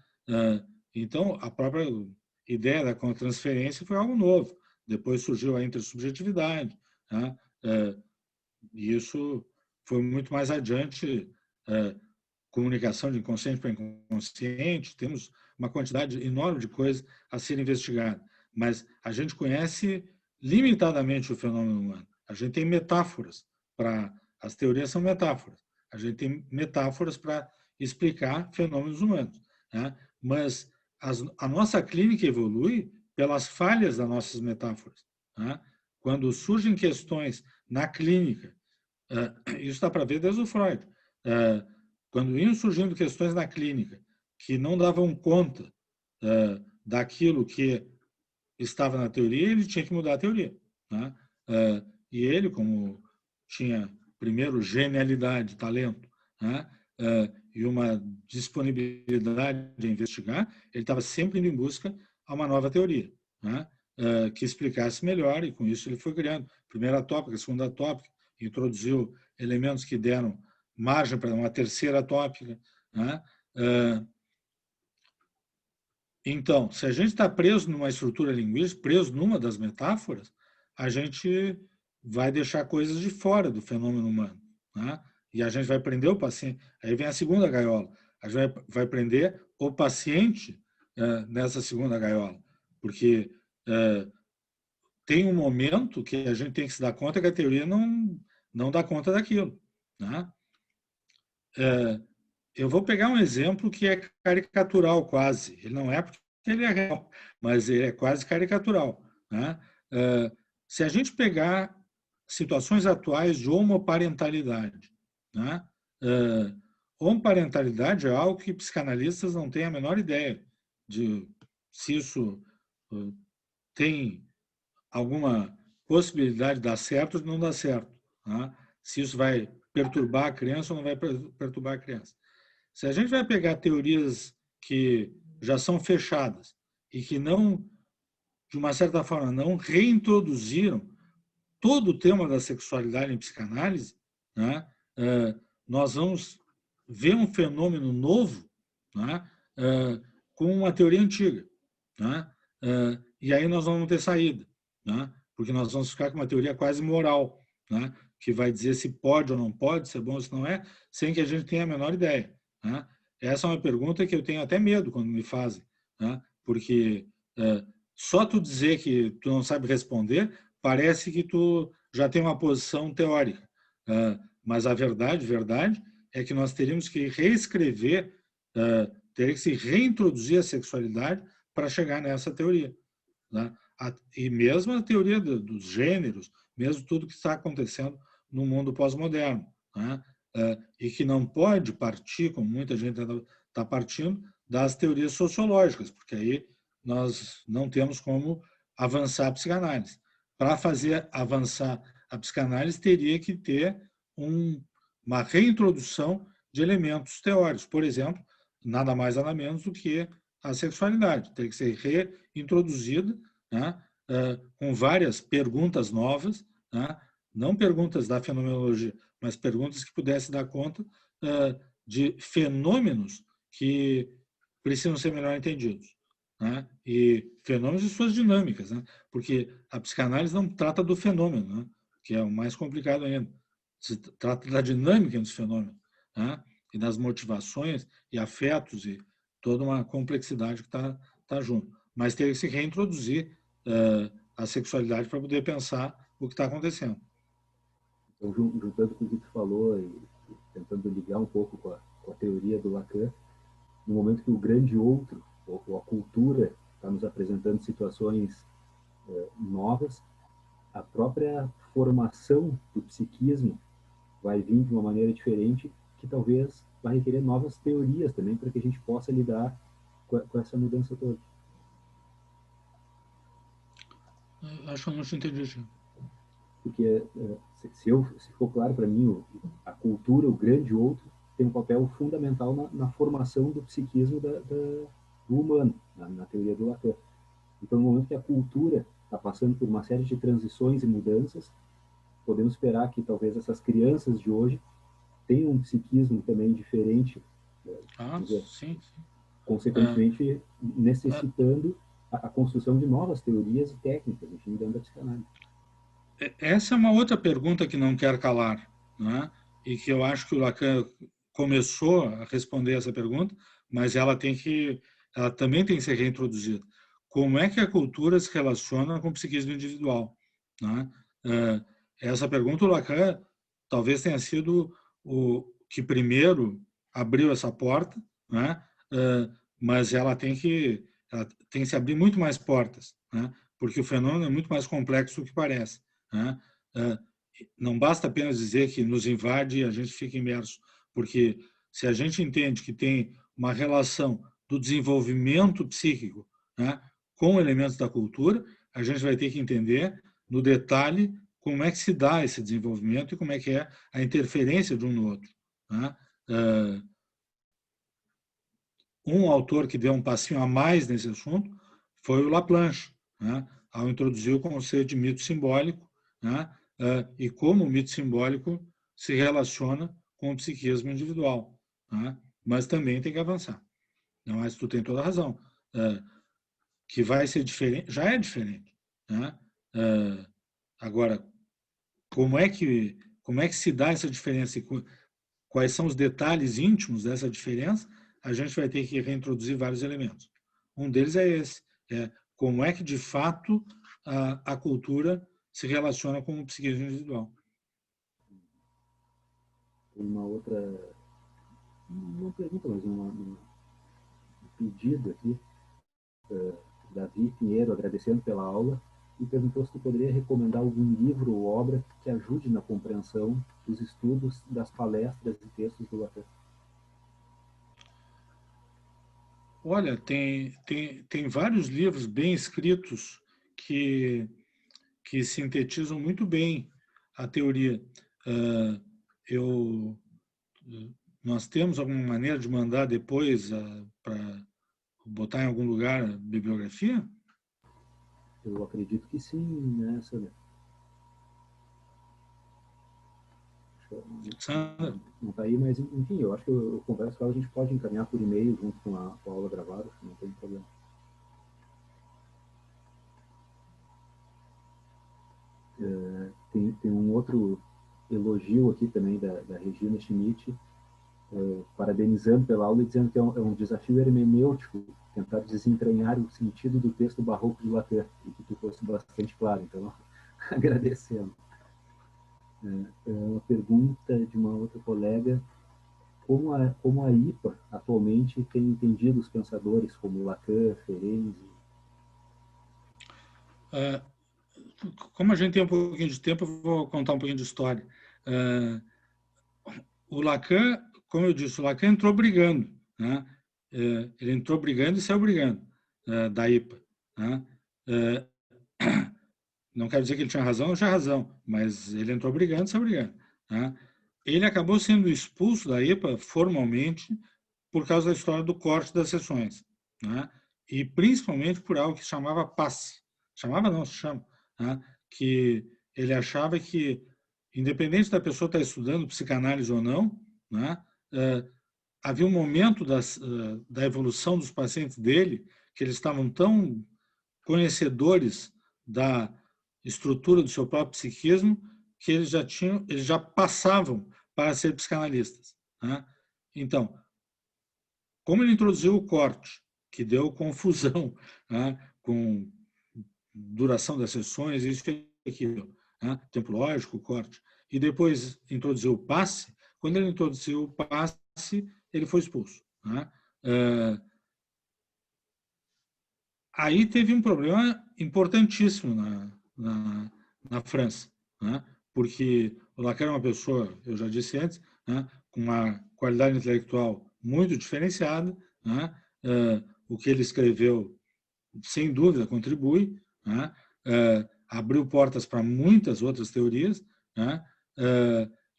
Então, a própria ideia da contratransferência foi algo novo. Depois surgiu a intersubjetividade, né? E isso foi muito mais adiante, comunicação de inconsciente para inconsciente, temos uma quantidade enorme de coisas a ser investigada, mas a gente conhece limitadamente o fenômeno humano. A gente tem metáforas as teorias são metáforas. A gente tem metáforas para explicar fenômenos humanos, né? Mas a nossa clínica evolui pelas falhas das nossas metáforas, né? Quando surgem questões na clínica, isso dá para ver desde o Freud, quando iam surgindo questões na clínica que não davam conta daquilo que estava na teoria, ele tinha que mudar a teoria, né? E ele, como tinha, primeiro, genialidade, talento, né, e uma disponibilidade de investigar, ele estava sempre indo em busca a uma nova teoria, né, que explicasse melhor, e com isso ele foi criando a primeira tópica, a segunda tópica, introduziu elementos que deram margem para uma terceira tópica, né? Então, se a gente está preso numa estrutura linguística, preso numa das metáforas, a gente vai deixar coisas de fora do fenômeno humano, né? E a gente vai prender o paciente. Aí vem a segunda gaiola. A gente vai prender o paciente nessa segunda gaiola, porque tem um momento que a gente tem que se dar conta que a teoria não dá conta daquilo, né? Eu vou pegar um exemplo que é caricatural quase. Ele não é, porque ele é real, mas ele é quase caricatural, né? Se a gente pegar situações atuais de homoparentalidade, né? Homoparentalidade é algo que psicanalistas não têm a menor ideia de se isso tem alguma possibilidade de dar certo ou de não dar certo, né? Se isso vai perturbar a criança ou não vai perturbar a criança. Se a gente vai pegar teorias que já são fechadas e que não, de uma certa forma, não reintroduziram todo o tema da sexualidade em psicanálise, né, nós vamos ver um fenômeno novo, né, com uma teoria antiga. Né, e aí nós vamos ter saída, né, porque nós vamos ficar com uma teoria quase moral, né, que vai dizer se pode ou não pode, se é bom ou se não é, sem que a gente tenha a menor ideia. Né? Essa é uma pergunta que eu tenho até medo quando me fazem, né, porque só tu dizer que tu não sabe responder parece que tu já tem uma posição teórica. Mas a verdade é que nós teríamos que reescrever, teria que se reintroduzir a sexualidade para chegar nessa teoria. Né? E mesmo a teoria dos gêneros, mesmo tudo que está acontecendo no mundo pós-moderno. Né? E que não pode partir, como muita gente está partindo, das teorias sociológicas, porque aí nós não temos como avançar a psicanálise. Para fazer avançar a psicanálise, teria que ter uma reintrodução de elementos teóricos. Por exemplo, nada mais nada menos do que a sexualidade. Tem que ser reintroduzida, né, com várias perguntas novas, né, não perguntas da fenomenologia, mas perguntas que pudessem dar conta de fenômenos que precisam ser melhor entendidos. Né? E fenômenos e suas dinâmicas, né? Porque a psicanálise não trata do fenômeno, né? Que é o mais complicado ainda. Se trata da dinâmica dos fenômenos, né? E das motivações e afetos e toda uma complexidade que tá junto. Mas tem que se reintroduzir a sexualidade para poder pensar o que está acontecendo. Então, juntando com o que tu falou e tentando ligar um pouco com a teoria do Lacan, no momento que o grande outro, ou a cultura, está nos apresentando situações novas, a própria formação do psiquismo vai vir de uma maneira diferente, que talvez vai requerer novas teorias também para que a gente possa lidar com essa mudança toda. Acho que eu não te entendi. Porque se for claro para mim, a cultura, o grande outro, tem um papel fundamental na formação do psiquismo do humano, na teoria do Lacan. Então, no momento que a cultura está passando por uma série de transições e mudanças, podemos esperar que talvez essas crianças de hoje tenham um psiquismo também diferente, Sim. Consequentemente, necessitando a construção de novas teorias e técnicas, enfim, dentro da psicanálise. Essa é uma outra pergunta que não quer calar, né? E que eu acho que o Lacan começou a responder essa pergunta, mas ela também tem que ser reintroduzida. Como é que a cultura se relaciona com o psiquismo individual? Né? Essa pergunta, o Lacan talvez tenha sido o que primeiro abriu essa porta, né? Mas ela tem que se abrir muito mais portas, né? Porque o fenômeno é muito mais complexo do que parece. Né? Não basta apenas dizer que nos invade e a gente fica imerso, porque se a gente entende que tem uma relação do desenvolvimento psíquico, né, com elementos da cultura, a gente vai ter que entender no detalhe como é que se dá esse desenvolvimento e como é que é a interferência de um no outro. Né? Um autor que deu um passinho a mais nesse assunto foi o Laplanche, né, ao introduzir o conceito de mito simbólico, né, e como o mito simbólico se relaciona com o psiquismo individual. Né, mas também tem que avançar. Não, mas tu tem toda a razão. Que vai ser diferente, já é diferente. Né? Agora, como é que se dá essa diferença? Quais são os detalhes íntimos dessa diferença? A gente vai ter que reintroduzir vários elementos. Um deles é esse, como é que, de fato, a cultura se relaciona com o psiquismo individual. Uma outra, não pergunta, mas um pedido aqui, Davi Pinheiro, agradecendo pela aula, e perguntou se tu poderia recomendar algum livro ou obra que ajude na compreensão dos estudos, das palestras e textos do Lacan. Olha, tem vários livros bem escritos que sintetizam muito bem a teoria. Nós temos alguma maneira de mandar depois para botar em algum lugar a bibliografia? Eu acredito que sim, né, Sandra? Sandra? Não está aí, mas enfim, eu acho que eu converso com ela, a gente pode encaminhar por e-mail junto com a aula gravada, não tem problema. Tem um outro elogio aqui também da Regina Schmidt, parabenizando pela aula e dizendo que é um desafio hermenêutico tentar desentranhar o sentido do texto barroco de Lacan, e que tu fosse bastante claro, então agradecendo. Uma pergunta de uma outra colega: como a IPA atualmente tem entendido os pensadores como Lacan, Ferenczi? Como a gente tem um pouquinho de tempo, eu vou contar um pouquinho de história. O Lacan, como eu disse, o Lacan entrou brigando, né? Ele entrou brigando e saiu brigando da IPA, né? Não quero dizer que ele tinha razão, não tinha razão, mas ele entrou brigando e saiu brigando, né? Ele acabou sendo expulso da IPA formalmente por causa da história do corte das sessões, né? E principalmente por algo que se chamava passe. Chamava não, se chama, né? Que ele achava que, independente da pessoa estar estudando psicanálise ou não, né? Havia um momento da evolução dos pacientes dele que eles estavam tão conhecedores da estrutura do seu próprio psiquismo que eles já passavam para ser psicanalistas, né? Então, como ele introduziu o corte, que deu confusão, né, com duração das sessões, isso e aquilo, né, tempo lógico, o corte, e depois introduziu o passe, quando ele introduziu o passe, ele foi expulso, né? Aí teve um problema importantíssimo na França, né? Porque o Lacan era uma pessoa, eu já disse antes, né, com uma qualidade intelectual muito diferenciada, né? O que ele escreveu, sem dúvida, contribui, né? Abriu portas para muitas outras teorias, né?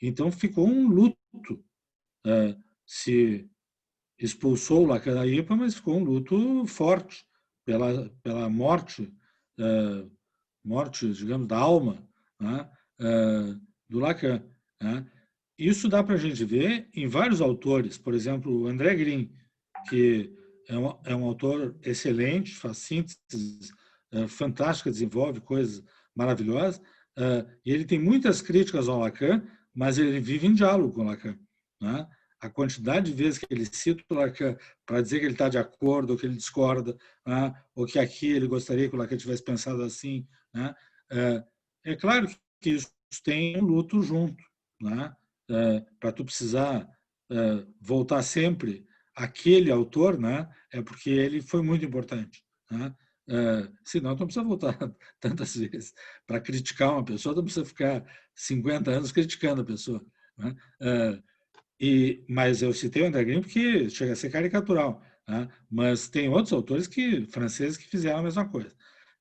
Então ficou um luto. Se expulsou o Lacan da IPA, mas ficou um luto forte pela morte, digamos, da alma, né, do Lacan, né? Isso dá para a gente ver em vários autores, por exemplo, o André Green, que é um autor excelente, faz sínteses fantásticas, desenvolve coisas maravilhosas, e ele tem muitas críticas ao Lacan, mas ele vive em diálogo com o Lacan, né? A quantidade de vezes que ele cita o Lacan para dizer que ele está de acordo, ou que ele discorda, né? Ou que aqui ele gostaria que o Lacan tivesse pensado assim, né? É claro que isso tem um luto junto, né? Para tu precisar voltar sempre àquele autor, né? É porque ele foi muito importante, né? Senão tu não precisa voltar tantas vezes para criticar uma pessoa, tu não precisa ficar 50 anos criticando a pessoa, né? Mas eu citei o André Green porque chega a ser caricatural, né? Mas tem outros autores franceses que fizeram a mesma coisa.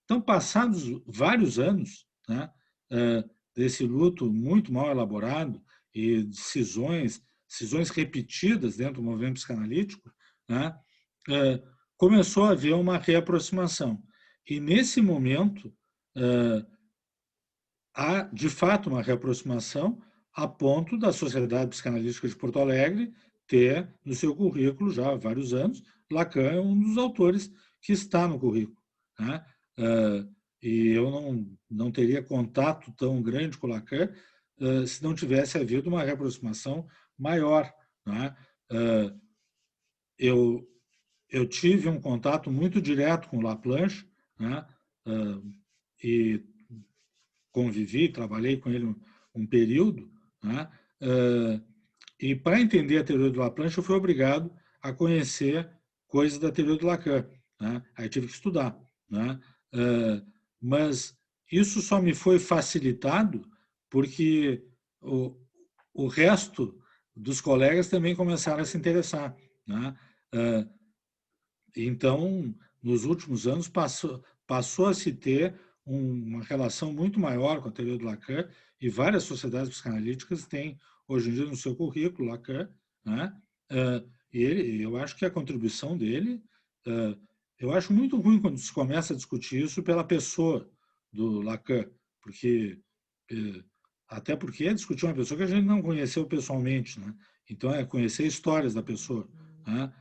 Então, passados vários anos, né, desse luto muito mal elaborado e decisões repetidas dentro do movimento psicanalítico, né, começou a haver uma reaproximação. E, nesse momento, há, de fato, uma reaproximação a ponto da Sociedade Psicanalítica de Porto Alegre ter no seu currículo já há vários anos, Lacan é um dos autores que está no currículo, né? E eu não teria contato tão grande com Lacan se não tivesse havido uma reaproximação maior, né? Eu tive um contato muito direto com Laplanche, né? E convivi, trabalhei com ele um período, né? E para entender a teoria do Laplanche eu fui obrigado a conhecer coisas da teoria do Lacan. né? Aí tive que estudar, né? Mas isso só me foi facilitado porque o resto dos colegas também começaram a se interessar, né? Então, nos últimos anos, passou a se ter uma relação muito maior com a teoria do Lacan, e várias sociedades psicanalíticas têm, hoje em dia, no seu currículo, Lacan, né? E eu acho que a contribuição dele, eu acho muito ruim quando se começa a discutir isso pela pessoa do Lacan, porque até porque é discutir uma pessoa que a gente não conheceu pessoalmente, né? Então é conhecer histórias da pessoa, né?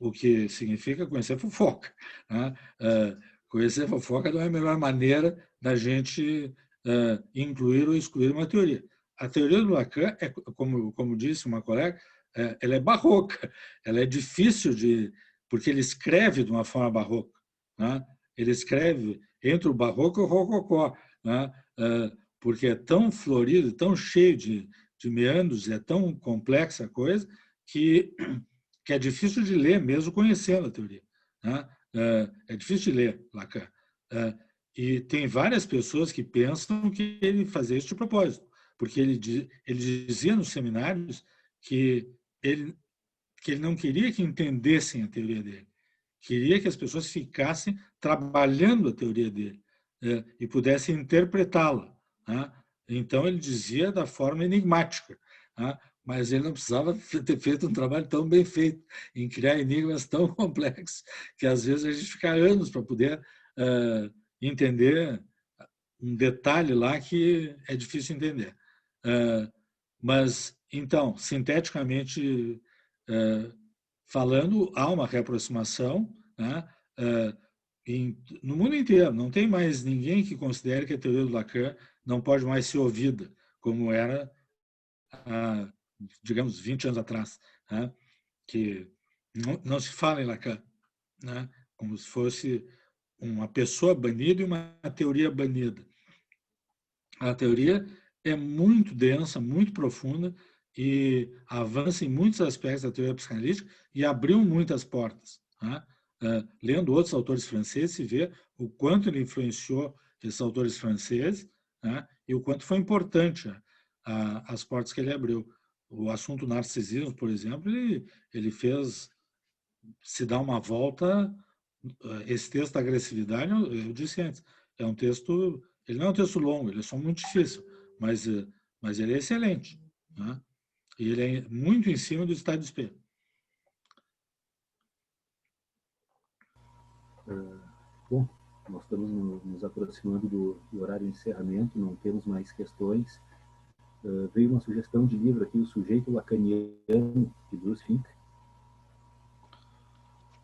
O que significa conhecer fofoca, né? Conhecer fofoca não é a melhor maneira da gente incluir ou excluir uma teoria. A teoria do Lacan é, como disse uma colega, ela é barroca, ela é difícil porque ele escreve de uma forma barroca, né? Ele escreve entre o barroco e o rococó, né? Porque é tão florido, tão cheio de meandros, é tão complexa a coisa que é difícil de ler, mesmo conhecendo a teoria, né? É difícil de ler Lacan. E tem várias pessoas que pensam que ele fazia isso de propósito, porque ele dizia nos seminários que ele não queria que entendessem a teoria dele, queria que as pessoas ficassem trabalhando a teoria dele e pudessem interpretá-la, né? Então ele dizia da forma enigmática, né? Mas ele não precisava ter feito um trabalho tão bem feito em criar enigmas tão complexos que às vezes a gente fica anos para poder entender um detalhe lá que é difícil entender. Mas, então, sinteticamente falando, há uma reaproximação, né? No mundo inteiro. Não tem mais ninguém que considere que a teoria do Lacan não pode mais ser ouvida, como era digamos, 20 anos atrás, né? Que não se fala em Lacan, né? Como se fosse uma pessoa banida e uma teoria banida. A teoria é muito densa, muito profunda e avança em muitos aspectos da teoria psicanalítica e abriu muitas portas, né? Lendo outros autores franceses, se vê o quanto ele influenciou esses autores franceses, né? E o quanto foi importante as portas que ele abriu. O assunto narcisismo, por exemplo, ele fez se dar uma volta. Esse texto da agressividade, eu disse antes, é um texto, ele não é um texto longo, ele é só muito difícil, mas ele é excelente, né? E ele é muito em cima do estado de espelho. Bom, nós estamos nos aproximando do horário de encerramento, não temos mais questões. Veio uma sugestão de livro aqui, O Sujeito Lacaniano, de Bruce Fink.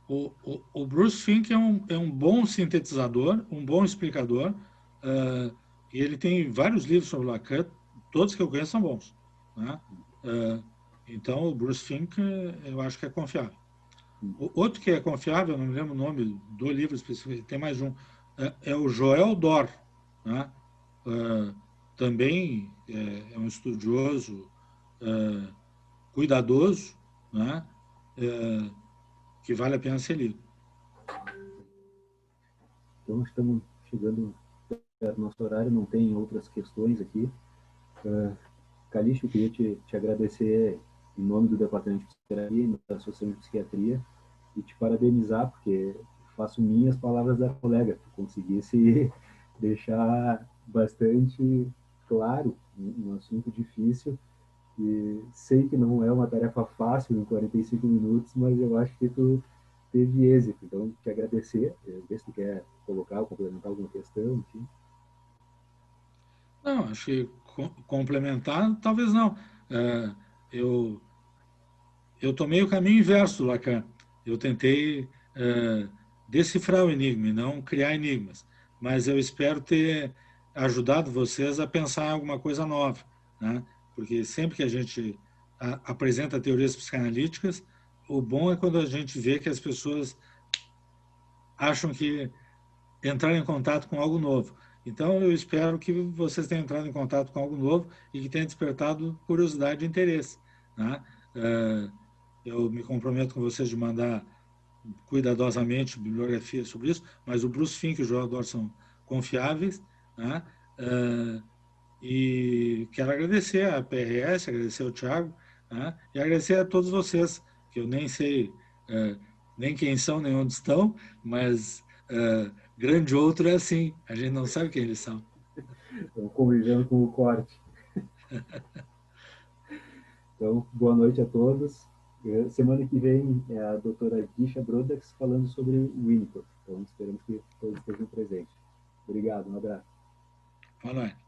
O Bruce Fink é um bom sintetizador, um bom explicador, e ele tem vários livros sobre Lacan, todos que eu conheço são bons, né? Então, o Bruce Fink, eu acho que é confiável. Outro que é confiável, eu não me lembro o nome do livro específico, tem mais um, é o Joel Dor, né? Também é um estudioso cuidadoso, né? Que vale a pena ser lido. Então, estamos chegando ao nosso horário, não tem outras questões aqui. Calixto, eu queria te agradecer em nome do Departamento de Psiquiatria e da Associação de Psiquiatria e te parabenizar, porque faço minhas palavras da colega, que conseguisse deixar bastante claro um assunto difícil. E sei que não é uma tarefa fácil em 45 minutos, mas eu acho que tu teve êxito. Então, te agradecer. Ver se tu quer colocar ou complementar alguma questão, enfim. Não, acho que complementar, talvez não. Eu tomei o caminho inverso do Lacan. Eu tentei decifrar o enigma e não criar enigmas. Mas eu espero ter ajudado vocês a pensar em alguma coisa nova, né? Porque sempre que a gente apresenta teorias psicanalíticas, o bom é quando a gente vê que as pessoas acham que entraram em contato com algo novo. Então, eu espero que vocês tenham entrado em contato com algo novo e que tenha despertado curiosidade e interesse, né? Eu me comprometo com vocês de mandar cuidadosamente bibliografia sobre isso, mas o Bruce Fink e o Joel Dor são confiáveis, né? E quero agradecer a PRS, agradecer ao Thiago, né? E agradecer a todos vocês, que eu nem sei nem quem são, nem onde estão, mas grande outro é assim, a gente não sabe quem eles são. Estão convivendo com o corte. Então, boa noite a todos. Semana que vem é a doutora Gisha Brodax falando sobre o Winnicott. Então, esperamos que todos estejam presentes. Obrigado, um abraço. Boa noite.